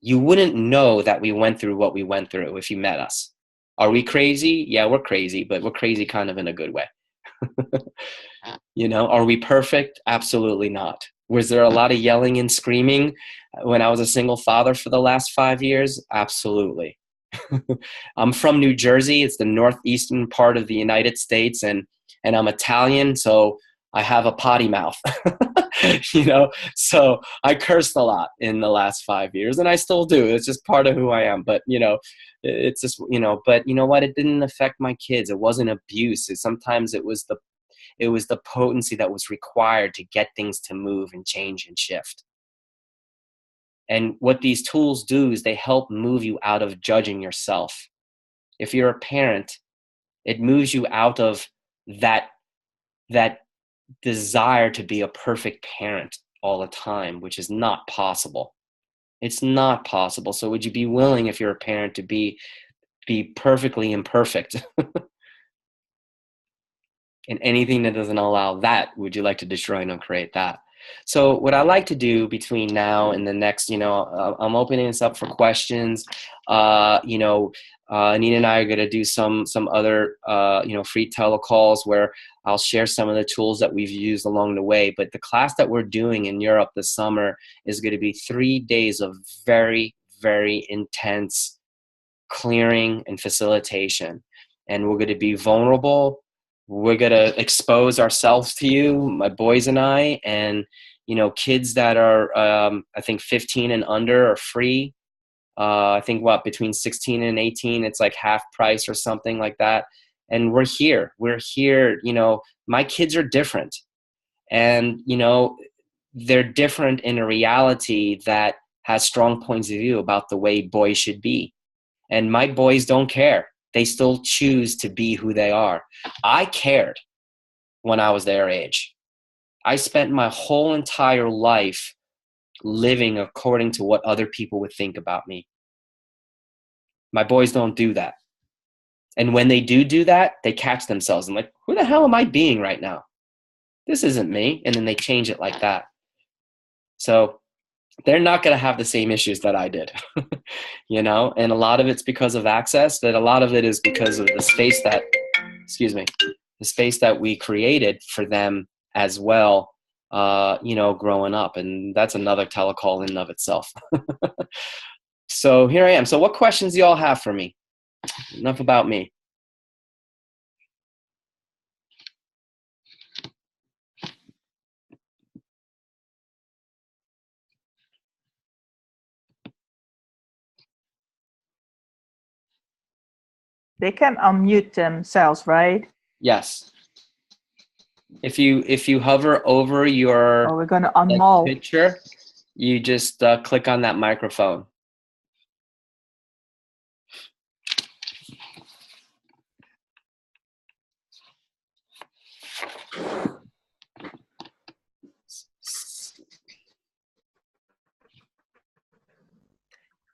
you wouldn't know that we went through what we went through if you met us. Are we crazy? Yeah, we're crazy, but we're crazy kind of in a good way. You know, are we perfect? Absolutely not. Was there a lot of yelling and screaming when I was a single father for the last 5 years? Absolutely. I'm from New Jersey. It's the northeastern part of the United States, and I'm Italian, so I have a potty mouth. You know, so I cursed a lot in the last 5 years, and I still do. It's just part of who I am. But, you know, it's just, you know, but you know what? It didn't affect my kids. It wasn't abuse. Sometimes it was the potency that was required to get things to move and change and shift. And what these tools do is they help move you out of judging yourself. If you're a parent, it moves you out of that desire to be a perfect parent all the time, which is not possible. It's not possible. So would you be willing, if you're a parent, to be perfectly imperfect? And anything that doesn't allow that, would you like to destroy and uncreate that? So what I like to do between now and the next, you know, I'm opening this up for questions. You know, Anita and I are going to do some other, you know, free telecalls where I'll share some of the tools that we've used along the way. But the class that we're doing in Europe this summer is going to be 3 days of very, very intense clearing and facilitation. And we're going to be vulnerable. We're going to expose ourselves to you, my boys and I, and, you know, kids that are, I think 15 and under are free. I think between 16 and 18, it's like half price or something like that. And we're here, you know, my kids are different, and, you know, they're different in a reality that has strong points of view about the way boys should be. And my boys don't care. They still choose to be who they are. I cared when I was their age. I spent my whole entire life living according to what other people would think about me. My boys don't do that. And when they do that, they catch themselves. I'm like, who the hell am I being right now? This isn't me. And then they change it like that. So they're not going to have the same issues that I did, you know, and a lot of it's because of access, that a lot of it is because of the space that, the space that we created for them as well, you know, growing up. And that's another telecall in and of itself. So here I am. So what questions do you all have for me? Enough about me. They can unmute themselves, right? Yes. If you hover over your Or we're going to unmute. picture, you just click on that microphone.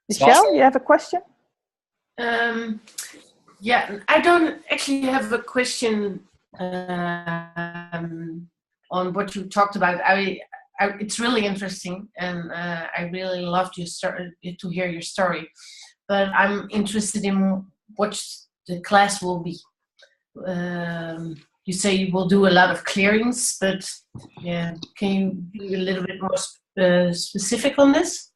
Michelle, you have a question? Yeah, I don't actually have a question on what you talked about. It's really interesting, and I really loved to hear your story. But I'm interested in what the class will be. You say you will do a lot of clearings, but yeah, can you be a little bit more specific on this?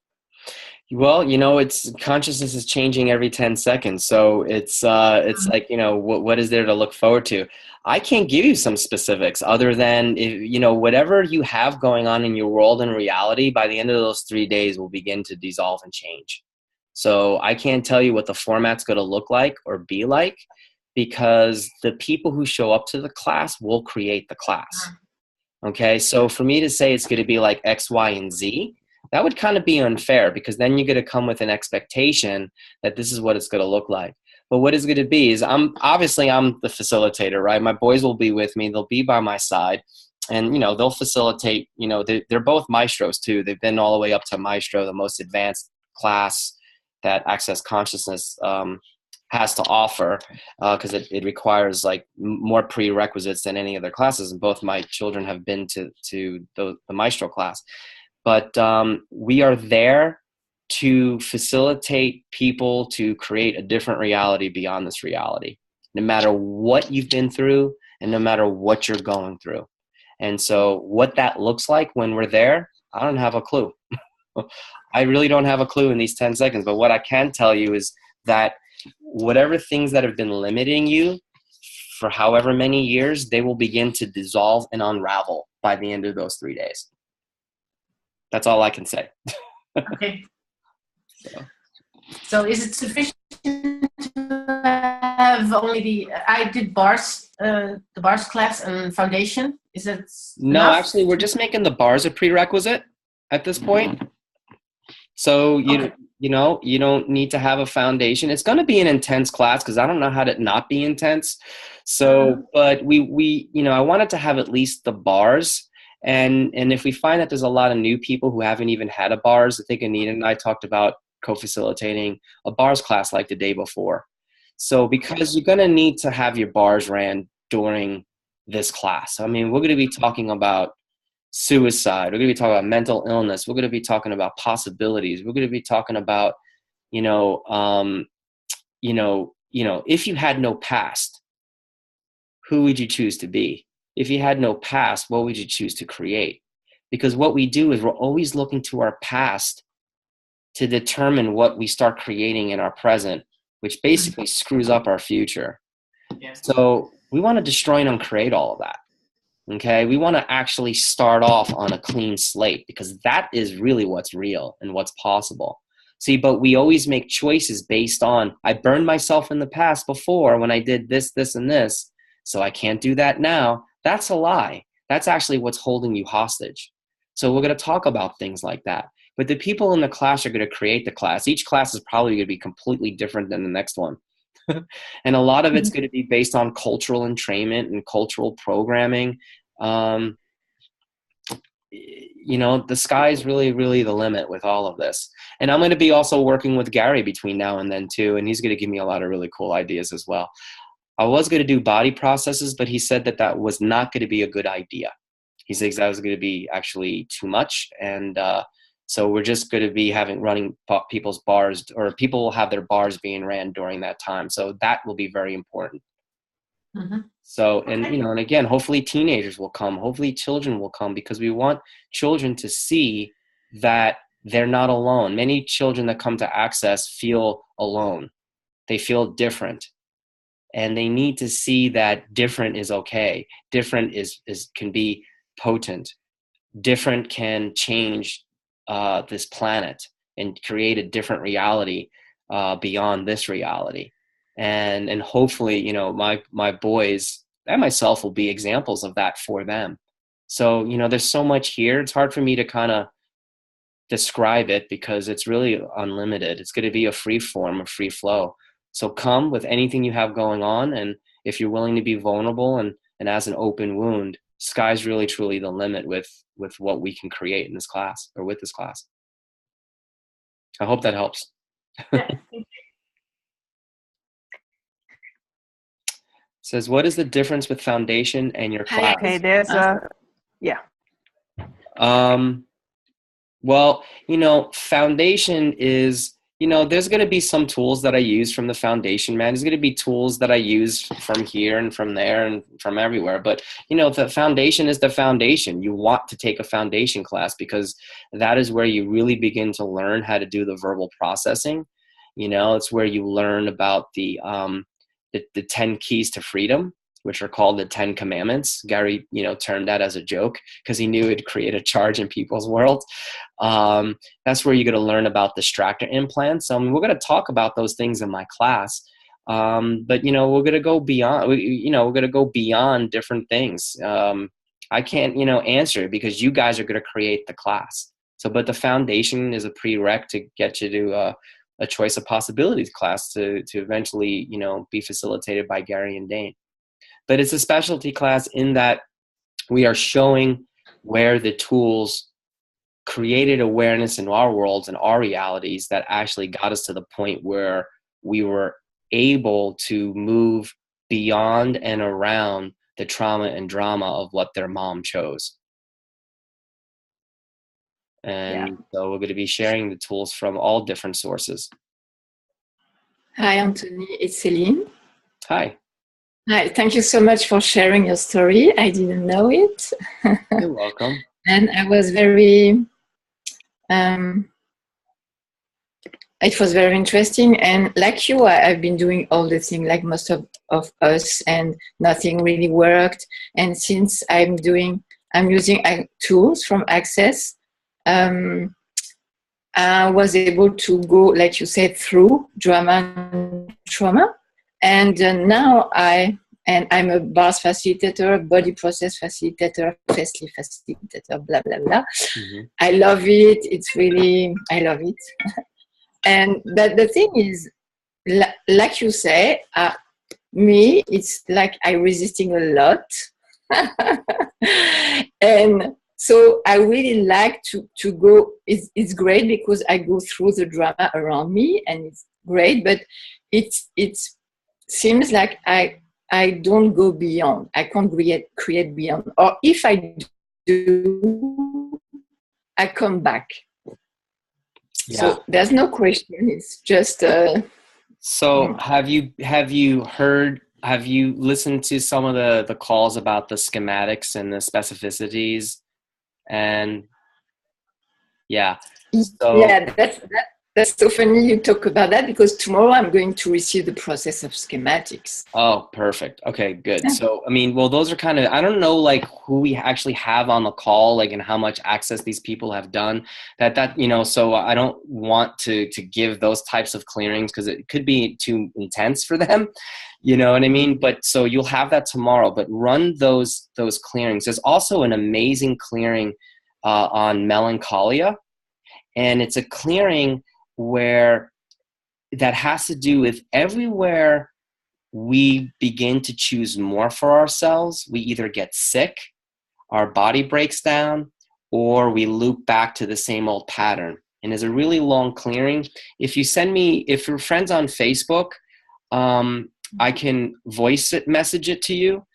Well, you know, consciousness is changing every 10 seconds. So it's like, you know, what is there to look forward to? I can't give you some specifics other than, you know, whatever you have going on in your world and reality, by the end of those 3 days will begin to dissolve and change. So I can't tell you what the format's going to look like or be like, because the people who show up to the class will create the class. Okay. So for me to say it's going to be like X, Y, and Z, that would kind of be unfair, because then you're going to come with an expectation that this is what it's going to look like. But what it's going to be is I'm the facilitator, right? My boys will be with me. They'll be by my side, and, you know, they'll facilitate. You know, they're both maestros too. They've been all the way up to maestro, the most advanced class that Access Consciousness has to offer, because it requires like more prerequisites than any other classes. And both my children have been to the maestro class. But we are there to facilitate people to create a different reality beyond this reality, no matter what you've been through and no matter what you're going through. And so what that looks like when we're there, I don't have a clue. I really don't have a clue in these 10 seconds. But what I can tell you is that whatever things that have been limiting you for however many years, they will begin to dissolve and unravel by the end of those 3 days. That's all I can say. Okay. So is it sufficient to have only I did bars, the bars class and foundation? Is it No, enough? actually, we're just making the bars a prerequisite at this point. So you know, you don't need to have a foundation. It's going to be an intense class, because I don't know how to not be intense. So, but we you know, I wanted to have at least the bars. And if we find that there's a lot of new people who haven't even had a bars, I think Anita and I talked about co-facilitating a bars class like the day before. So because you're going to need to have your bars ran during this class. I mean, we're going to be talking about suicide. We're going to be talking about mental illness. We're going to be talking about possibilities. We're going to be talking about, if you had no past, who would you choose to be? If you had no past, what would you choose to create? Because what we do is we're always looking to our past to determine what we start creating in our present, which basically screws up our future. Yes. So we want to destroy and uncreate all of that. Okay, we want to actually start off on a clean slate, because that is really what's real and what's possible. See, but we always make choices based on, I burned myself in the past before when I did this, this, and this, so I can't do that now. That's a lie. That's actually what's holding you hostage. So we're going to talk about things like that. But the people in the class are going to create the class. Each class is probably going to be completely different than the next one. And a lot of it's going to be based on cultural entrainment and cultural programming. The sky's really, really the limit with all of this. And I'm going to be also working with Gary between now and then too. And he's going to give me a lot of really cool ideas as well. I was going to do body processes, but he said that was not going to be a good idea. He says that was going to be actually too much. And so we're just going to be running people's bars, or people will have their bars being ran during that time. So that will be very important. Mm-hmm. So, and again, hopefully teenagers will come, hopefully children will come, because we want children to see that they're not alone. Many children that come to Access feel alone. They feel different. And they need to see that different is okay. Different can be potent. Different can change this planet and create a different reality beyond this reality. And hopefully, my boys and myself will be examples of that for them. So, there's so much here. It's hard for me to kind of describe it, because it's really unlimited. It's going to be a free form, a free flow. So come with anything you have going on. And if you're willing to be vulnerable and as an open wound, sky's really, truly the limit with what we can create in this class, or with this class. I hope that helps. Says, what is the difference with foundation and your class? Okay, there's Well, foundation is, there's going to be some tools that I use from the foundation, man. There's going to be tools that I use from here and from there and from everywhere. But, the foundation is the foundation. You want to take a foundation class, because that is where you really begin to learn how to do the verbal processing. It's where you learn about the 10 keys to freedom, which are called the 10 commandments. Gary, termed that as a joke because he knew it'd create a charge in people's world. That's where you're going to learn about distractor implants. We're going to talk about those things in my class. But, we're going to go beyond, we're going to go beyond different things. I can't, answer, because you guys are going to create the class. So, but the foundation is a prereq to get you to a choice of possibilities class to eventually, you know, be facilitated by Gary and Dane. But it's a specialty class in that we are showing where the tools created awareness in our worlds and our realities that actually got us to the point where we were able to move beyond and around the trauma and drama of what their mom chose. And so we're going to be sharing the tools from all different sources. Hi, Anthony. It's Celine. Hi. Hi. Thank you so much for sharing your story. I didn't know it. You're welcome. And I was very, it was very interesting. And like you, I've been doing all the things like most of us, and nothing really worked. And since I'm using tools from Access, I was able to go, like you said, through drama and trauma. And now I'm a bars facilitator, body process facilitator, facelift facilitator, blah, blah, blah. Mm-hmm. I love it. It's really, I love it. But the thing is, like you say, me, it's like I'm resisting a lot. And so I really like to go. It's great because I go through the drama around me, and it's great. But it seems like I don't go beyond. I can't create beyond. Or if I do, I come back. Yeah. So there's no question. It's just. So have you listened to some of the calls about the schematics and the specificities? And that's so funny you talk about that, because tomorrow I'm going to receive the process of schematics. Oh, perfect. Okay, good. Yeah. So, I mean, well, those are kind of, I don't know, like who we actually have on the call, like, and how much access these people have done that, you know, so I don't want to give those types of clearings because it could be too intense for them. You know what I mean? But so you'll have that tomorrow, but run those clearings. There's also an amazing clearing on melancholia, and it's a clearing where that has to do with everywhere we begin to choose more for ourselves, we either get sick, our body breaks down, or we loop back to the same old pattern. And there's a really long clearing. If you're friends on Facebook, I can message it to you.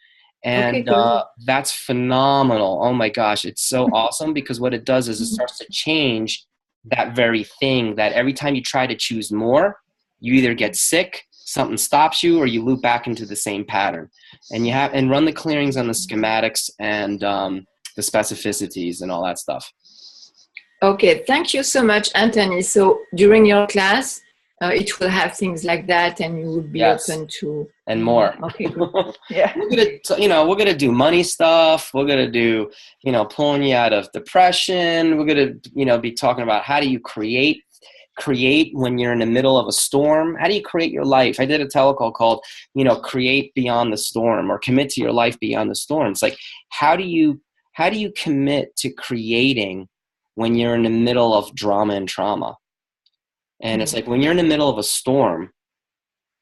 And okay, cool. That's phenomenal. Oh my gosh, it's so awesome, because what it does is it starts to change that very thing that every time you try to choose more, you either get sick, something stops you, or you loop back into the same pattern. And run the clearings on the schematics and the specificities and all that stuff. Okay, thank you so much, Anthony. So during your class, it will have things like that, and you would be open to and more. Okay, good. Yeah, we're gonna do money stuff. We're gonna do, pulling you out of depression. We're gonna, be talking about how do you create when you're in the middle of a storm. How do you create your life? I did a telecall called, create beyond the storm, or commit to your life beyond the storm. It's like, how do you commit to creating when you're in the middle of drama and trauma? And it's like, when you're in the middle of a storm,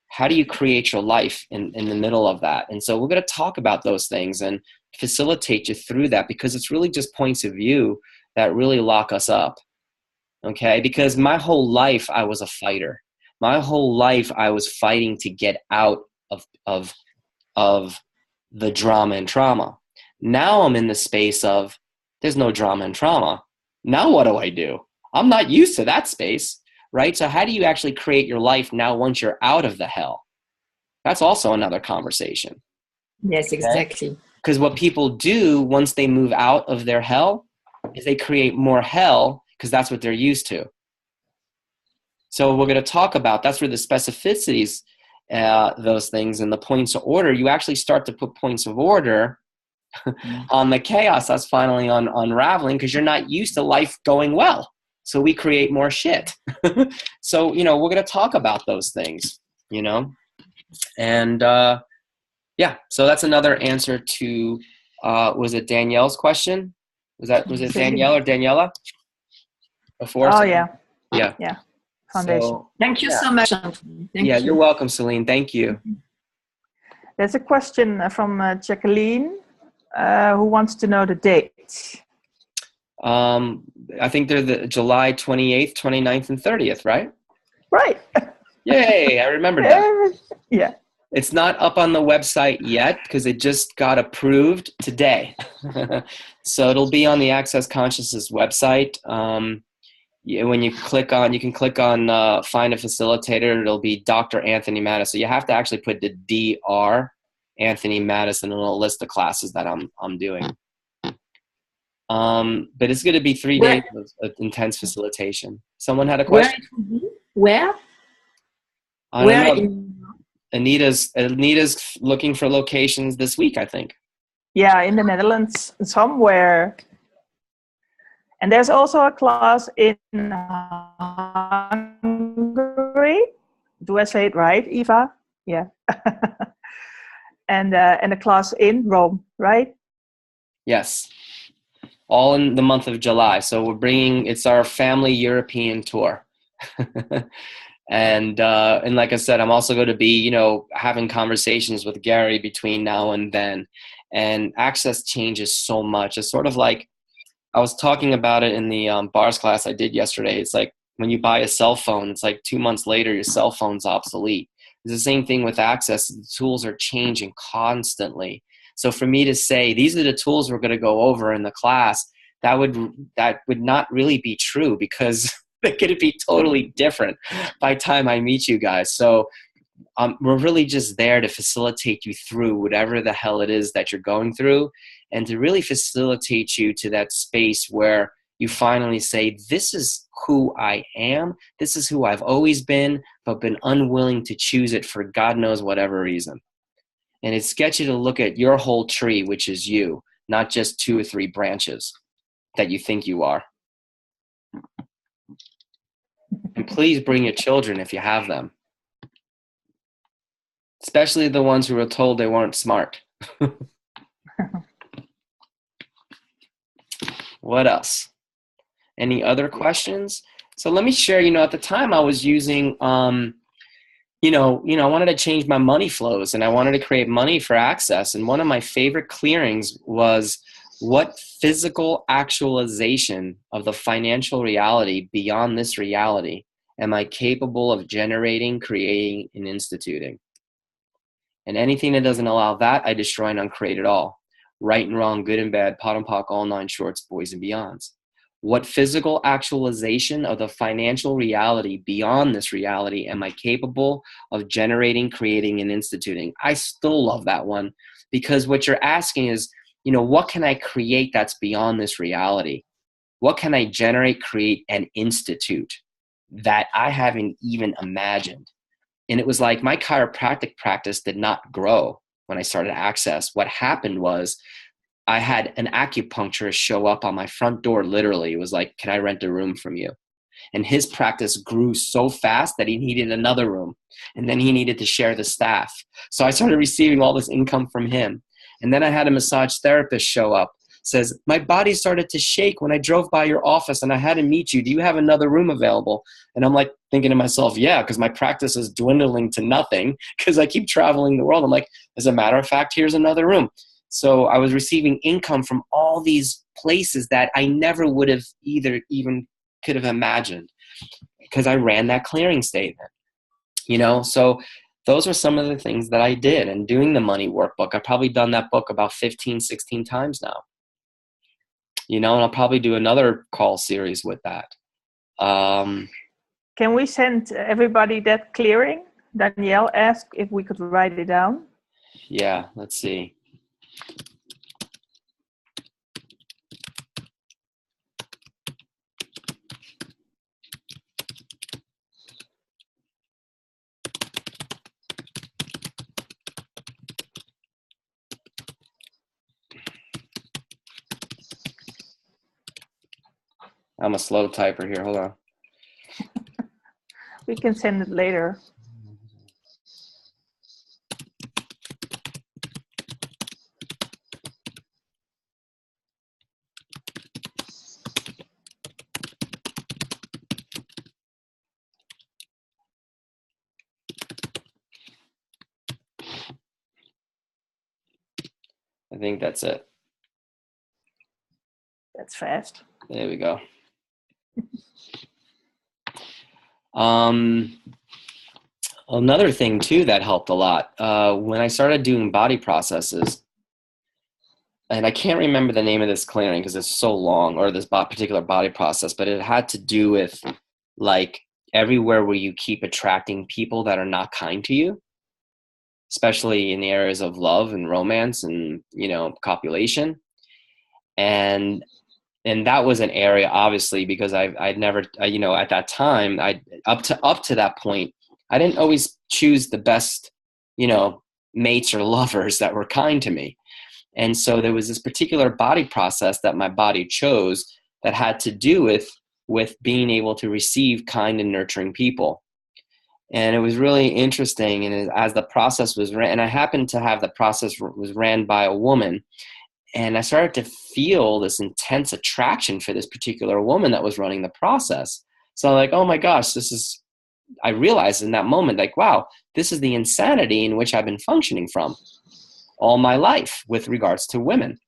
how do you create your life in the middle of that? And so we're going to talk about those things and facilitate you through that, because it's really just points of view that really lock us up. Okay? Because my whole life I was a fighter. My whole life I was fighting to get out of the drama and trauma. Now I'm in the space of, there's no drama and trauma. Now what do? I'm not used to that space. Right? So how do you actually create your life now once you're out of the hell? That's also another conversation. Yes, exactly. Because what people do once they move out of their hell is they create more hell, because that's what they're used to. So we're going to talk about, that's where the specificities, those things, and the points of order, you actually start to put points of order on the chaos that's finally unraveling, because you're not used to life going well. So we create more shit. So, we're going to talk about those things, and so that's another answer to, was it Danielle's question? Was it Danielle or Daniela? before? Oh, Celine? yeah. Yeah. Foundation. So, Thank you yeah. so much, Anthony. Thank yeah, you. you're welcome, Celine. Thank you. There's a question from Jacqueline who wants to know the date. I think they're the July 28th, 29th, and 30th, right? Right. Yay, I remember that. Yeah. It's not up on the website yet because it just got approved today. So it'll be on the Access Consciousness website. When you can click on find a facilitator. It'll be Dr. Anthony Mattis. So you have to actually put the Dr. Anthony Mattis, and it'll list the classes that I'm doing. But it's going to be 3 days of intense facilitation. Someone had a question? Where it will be? Where? I don't know. Anita's looking for locations this week, I think. Yeah, in the Netherlands, somewhere. And there's also a class in Hungary. Do I say it right, Eva? Yeah. and a class in Rome, right? Yes. All in the month of July. So it's our family European tour. And like I said, I'm also going to be, having conversations with Gary between now and then. And access changes so much. It's sort of like, I was talking about it in the bars class I did yesterday. It's like when you buy a cell phone, it's like 2 months later, your cell phone's obsolete. It's the same thing with access. The tools are changing constantly. So for me to say, these are the tools we're going to go over in the class, that would not really be true, because they're going to be totally different by the time I meet you guys. So we're really just there to facilitate you through whatever the hell it is that you're going through, and to really facilitate you to that space where you finally say, this is who I am. This is who I've always been, but been unwilling to choose it for God knows whatever reason. And it's get you to look at your whole tree, which is you, not just 2 or 3 branches that you think you are. And please bring your children if you have them. Especially the ones who were told they weren't smart. What else? Any other questions? So let me share, at the time I was using, I wanted to change my money flows, and I wanted to create money for access. And one of my favorite clearings was, what physical actualization of the financial reality beyond this reality am I capable of generating, creating, and instituting? And anything that doesn't allow that, I destroy and uncreate it all. Right and wrong, good and bad, pot and pock, all 9 shorts, boys and beyonds. What physical actualization of the financial reality beyond this reality am I capable of generating, creating, and instituting? I still love that one, because what you're asking is, what can I create that's beyond this reality? What can I generate, create, and institute that I haven't even imagined? And it was like my chiropractic practice did not grow when I started Access. What happened was I had an acupuncturist show up on my front door, literally. It was like, can I rent a room from you? And his practice grew so fast that he needed another room. And then he needed to share the staff. So I started receiving all this income from him. And then I had a massage therapist show up. Says, my body started to shake when I drove by your office and I had to meet you. Do you have another room available? And I'm like thinking to myself, yeah, because my practice is dwindling to nothing because I keep traveling the world. I'm like, as a matter of fact, here's another room. So I was receiving income from all these places that I never would have even could have imagined, because I ran that clearing statement, So those are some of the things that I did. And doing the money workbook, I've probably done that book about 15, 16 times now. And I'll probably do another call series with that. Can we send everybody that clearing? Danielle asked if we could write it down. Yeah, let's see. I'm a slow typer here. Hold on. We can send it later. I think that's it. That's fast. There we go. Another thing too that helped a lot, when I started doing body processes, and I can't remember the name of this clearing because it's so long, or this particular body process, but it had to do with like everywhere where you keep attracting people that are not kind to you, especially in the areas of love and romance and, copulation. And that was an area, obviously, because I'd never, at that time, up to that point, I didn't always choose the best, mates or lovers that were kind to me. And so there was this particular body process that my body chose that had to do with being able to receive kind and nurturing people. And it was really interesting. And as the process was ran, and I happened to have the process was ran by a woman, and I started to feel this intense attraction for this particular woman that was running the process. So like, oh my gosh, I realized in that moment, like, wow, this is the insanity in which I've been functioning from all my life with regards to women.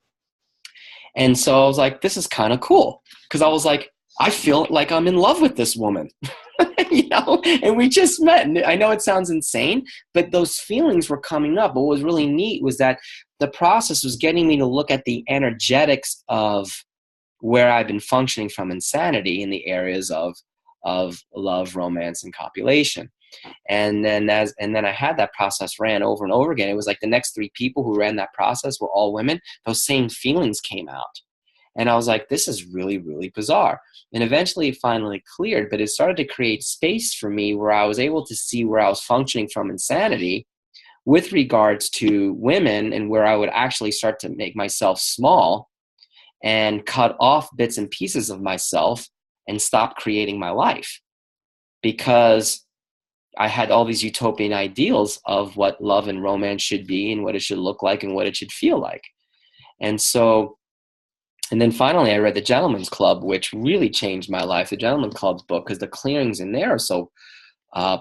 And so I was like, this is kind of cool. Because I was like, I feel like I'm in love with this woman, and we just met. And I know it sounds insane, but those feelings were coming up. What was really neat was that the process was getting me to look at the energetics of where I've been functioning from insanity in the areas of love, romance, and copulation. And then I had that process ran over and over again. It was like the next 3 people who ran that process were all women. Those same feelings came out. And I was like, this is really, really bizarre. And eventually it finally cleared, but it started to create space for me where I was able to see where I was functioning from insanity with regards to women, and where I would actually start to make myself small and cut off bits and pieces of myself and stop creating my life, because I had all these utopian ideals of what love and romance should be and what it should look like and what it should feel like. And then finally I read The Gentleman's Club, which really changed my life. The Gentleman's Club's book, because the clearings in there are so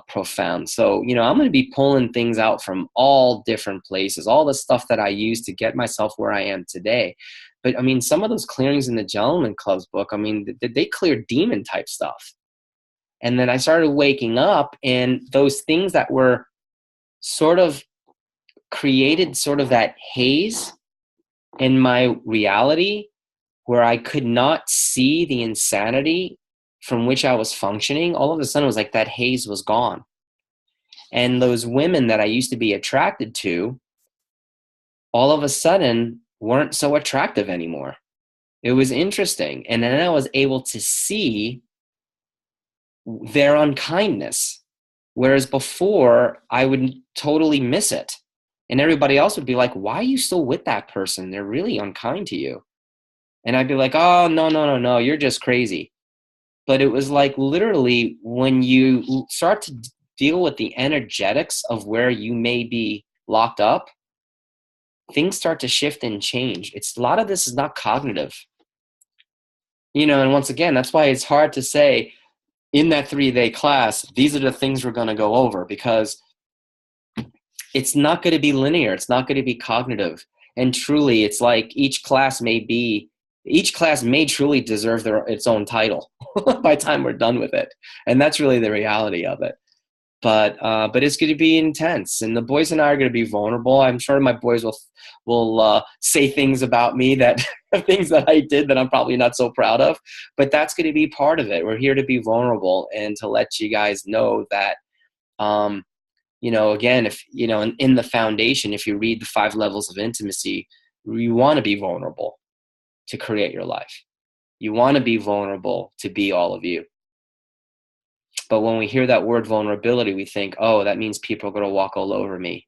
profound. So, I'm going to be pulling things out from all different places, all the stuff that I used to get myself where I am today. But I mean, some of those clearings in the Gentleman's Club's book, I mean, they cleared demon type stuff. And then I started waking up, and those things that were sort of created sort of that haze in my reality where I could not see the insanity from which I was functioning. All of a sudden it was like that haze was gone. And those women that I used to be attracted to, all of a sudden weren't so attractive anymore. It was interesting. And then I was able to see their unkindness, whereas before I would totally miss it, and everybody else would be like, why are you still with that person? They're really unkind to you. And I'd be like, oh, no, you're just crazy. But it was like, literally, when you start to deal with the energetics of where you may be locked up, things start to shift and change. A lot of this is not cognitive, and once again, that's why it's hard to say, in that 3-day class, these are the things we're going to go over, because it's not going to be linear. It's not going to be cognitive. And truly, it's like each class may truly deserve its own title by the time we're done with it. And that's really the reality of it. But it's going to be intense, and the boys and I are going to be vulnerable. I'm sure my boys will say things about me things that I did that I'm probably not so proud of, but that's going to be part of it. We're here to be vulnerable and to let you guys know that, again, if, in the foundation, if you read the 5 levels of intimacy, you want to be vulnerable to create your life. You want to be vulnerable to be all of you. But when we hear that word vulnerability, we think, oh, that means people are going to walk all over me.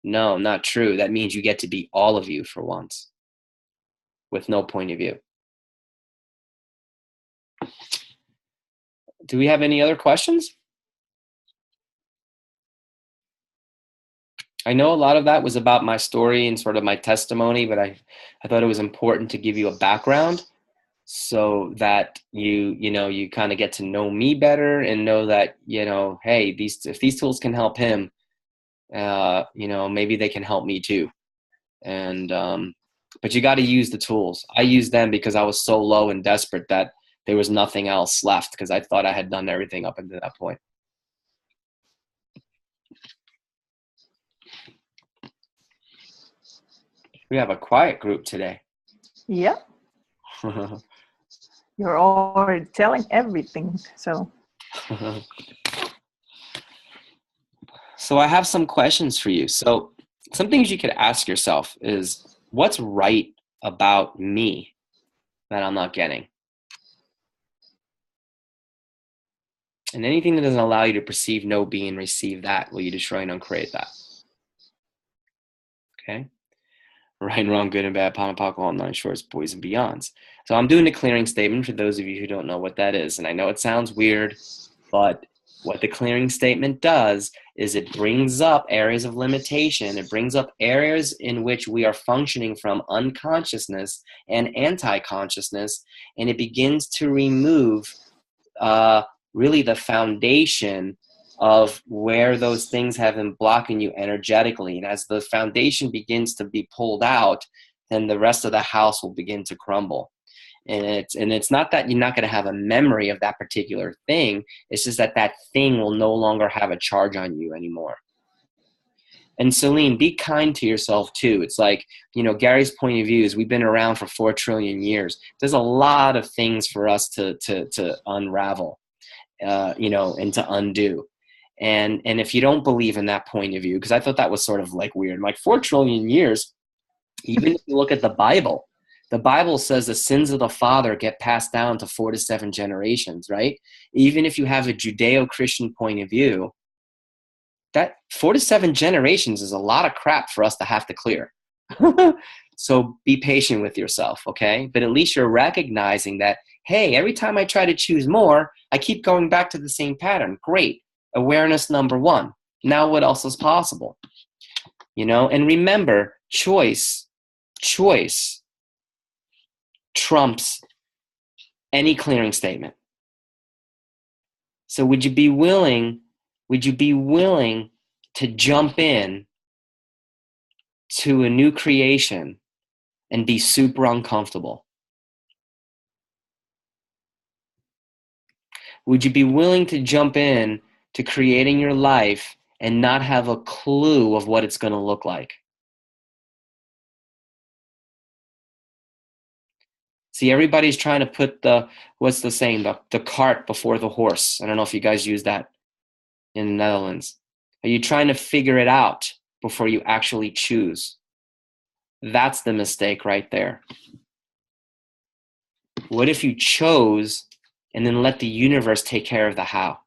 No, not true. That means you get to be all of you for once, with no point of view. Do we have any other questions? I know a lot of that was about my story and sort of my testimony, but I thought it was important to give you a background, so that you kind of get to know me better and know that, hey, if these tools can help him, maybe they can help me too. And but you got to use the tools. I used them because I was so low and desperate that there was nothing else left, because I thought I had done everything up until that point. We have a quiet group today. Yeah. You're already telling everything. So So I have some questions for you. So some things you could ask yourself is, what's right about me that I'm not getting? And anything that doesn't allow you to perceive, know, be, and receive that, will you destroy and uncreate that? Okay? Right and wrong, good and bad, POM and POC, all nine shorts, boys and beyonds. So I'm doing a clearing statement for those of you who don't know what that is. And I know it sounds weird, but what the clearing statement does is it brings up areas of limitation. It brings up areas in which we are functioning from unconsciousness and anti-consciousness, and it begins to remove really the foundation of where those things have been blocking you energetically. And as the foundation begins to be pulled out, then the rest of the house will begin to crumble. And it's not that you're not going to have a memory of that particular thing. It's just that that thing will no longer have a charge on you anymore. And Celine, be kind to yourself too. It's like, Gary's point of view is we've been around for 4 trillion years. There's a lot of things for us to unravel, and to undo. And if you don't believe in that point of view, because I thought that was sort of like weird, like 4 trillion years, even if you look at the Bible says the sins of the father get passed down to 4 to 7 generations, right? Even if you have a Judeo-Christian point of view, that 4 to 7 generations is a lot of crap for us to have to clear. So be patient with yourself, okay? But at least you're recognizing that, hey, every time I try to choose more, I keep going back to the same pattern. Great. Awareness number 1. Now what else is possible? And remember, choice trumps any clearing statement. So would you be willing to jump in to a new creation and be super uncomfortable? Would you be willing to jump in to creating your life and not have a clue of what it's going to look like? See, everybody's trying to put the cart before the horse. I don't know if you guys use that in the Netherlands. Are you trying to figure it out before you actually choose? That's the mistake right there. What if you chose and then let the universe take care of the how?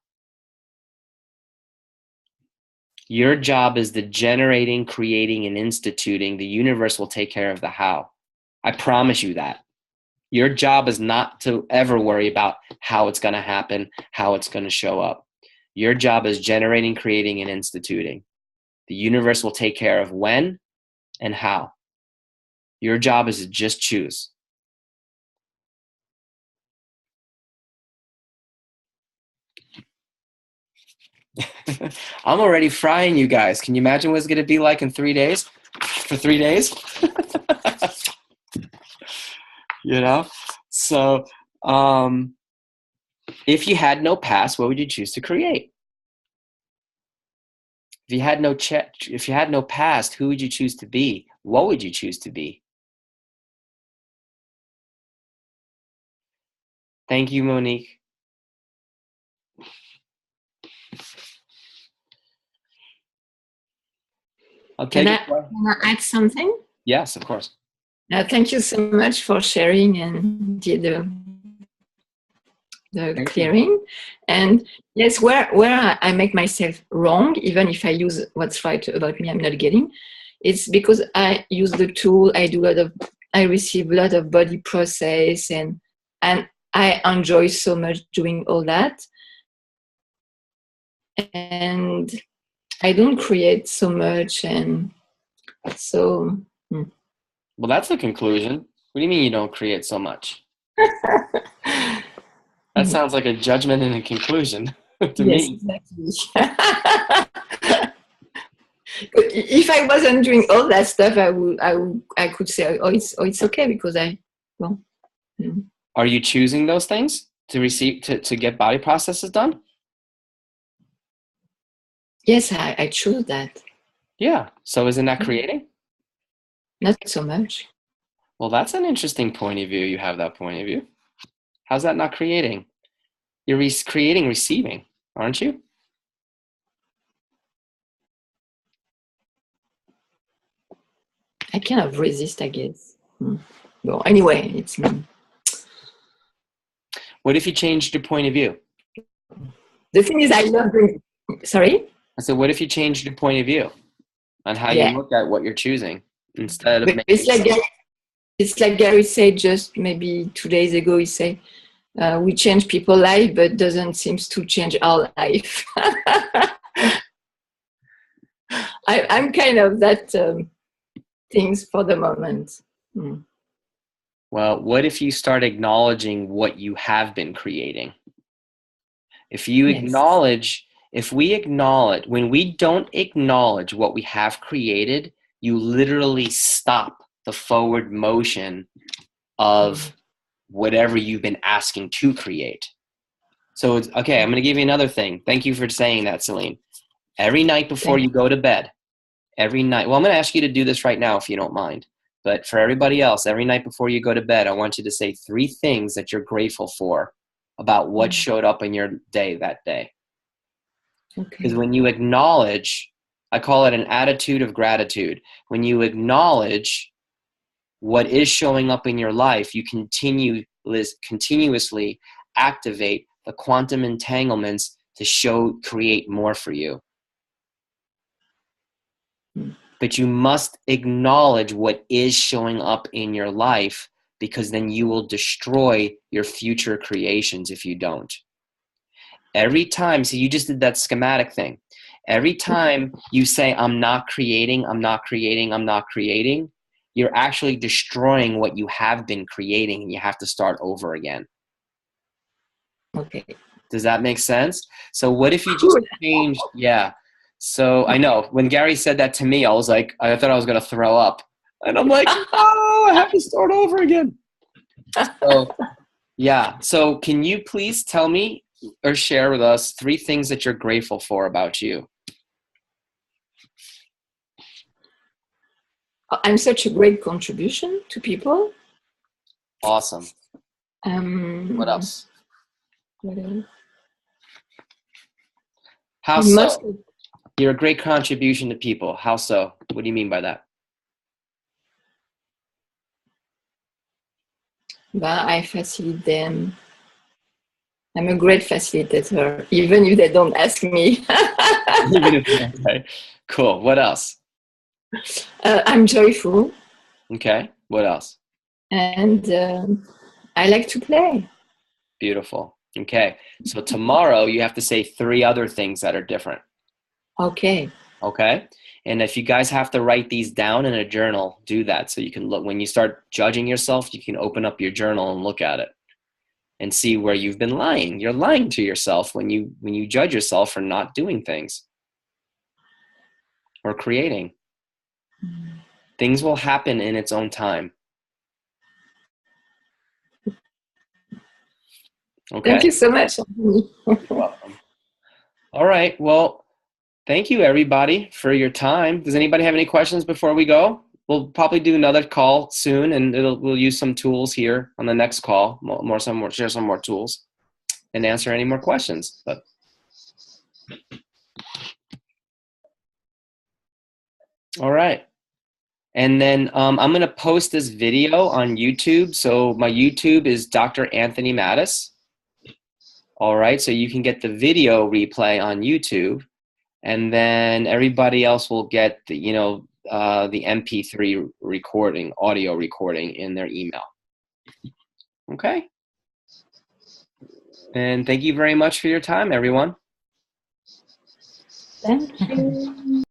Your job is the generating, creating, and instituting. The universe will take care of the how. I promise you that. Your job is not to ever worry about how it's going to happen, how it's going to show up. Your job is generating, creating, and instituting. The universe will take care of when and how. Your job is to just choose. I'm already frying you guys. Can you imagine what it's going to be like in 3 days? For 3 days? So if you had no past, what would you choose to create? If you had no past, who would you choose to be? What would you choose to be? Thank you, Monique. Can I add something? Yes, of course. Thank you so much for sharing and the clearing. And yes, where I make myself wrong, even if I use what's right about me, I'm not getting, it's because I use the tool, I receive a lot of body process, and I enjoy so much doing all that. And I don't create so much, and so... Well, that's the conclusion. What do you mean you don't create so much? That sounds like a judgment and a conclusion to me. Exactly. If I wasn't doing all that stuff, I could say, it's okay because well. Are you choosing those things to receive, to get body processes done? Yes, I choose that. Yeah. So isn't that creating? Not so much. Well, that's an interesting point of view. You have that point of view. How's that not creating? You're creating receiving, aren't you? I kind of resist, I guess. Well, anyway, it's me. What if you changed your point of view? The thing is, I love doing. Sorry? I said, what if you changed your point of view on how you look at what you're choosing instead of But it's like Gary said just maybe 2 days ago. He said, we change people's life, but doesn't seem to change our life. I'm kind of that things for the moment. Well, what if you start acknowledging what you have been creating? If you acknowledge, if we acknowledge, when we don't acknowledge what we have created, you literally stop the forward motion of whatever you've been asking to create. So it's okay. I'm going to give you another thing. Thank you for saying that, Celine. Every night before you go to bed, every night, well, I'm going to ask you to do this right now if you don't mind. But for everybody else, every night before you go to bed, I want you to say 3 things that you're grateful for about what showed up in your day that day. Because when you acknowledge, I call it an attitude of gratitude. When you acknowledge what is showing up in your life, you continuously activate the quantum entanglements to create more for you. But you must acknowledge what is showing up in your life, because then you will destroy your future creations if you don't. Every time, so you just did that schematic thing. Every time you say, I'm not creating, I'm not creating, I'm not creating, you're actually destroying what you have been creating, and you have to start over again. Okay. Does that make sense? So what if you just changed? Yeah. So I know when Gary said that to me, I was like, I thought I was going to throw up. And I'm like, oh, I have to start over again. So, yeah. So can you please tell me or share with us 3 things that you're grateful for about you? I'm such a great contribution to people. Awesome. What else? What else? How so? You're a great contribution to people. How so? What do you mean by that? But I facilitate them. I'm a great facilitator, even if they don't ask me. Okay. Cool. What else? I'm joyful. Okay. What else? And I like to play. Beautiful. Okay. So tomorrow you have to say 3 other things that are different. Okay. Okay. And if you guys have to write these down in a journal, do that. So you can look, when you start judging yourself, you can open up your journal and look at it and see where you've been lying. You're lying to yourself when you judge yourself for not doing things or creating. Things will happen in its own time. Okay. Thank you so much. You're welcome. All right. Well, thank you, everybody, for your time. Does anybody have any questions before we go? We'll probably do another call soon, and we'll use some tools here on the next call. Share some more tools, and answer any more questions. But all right. And then I'm going to post this video on YouTube. So my YouTube is Dr. Anthony Mattis. All right. So you can get the video replay on YouTube. And then everybody else will get the, the MP3 recording, audio recording in their email. Okay. And thank you very much for your time, everyone. Thank you.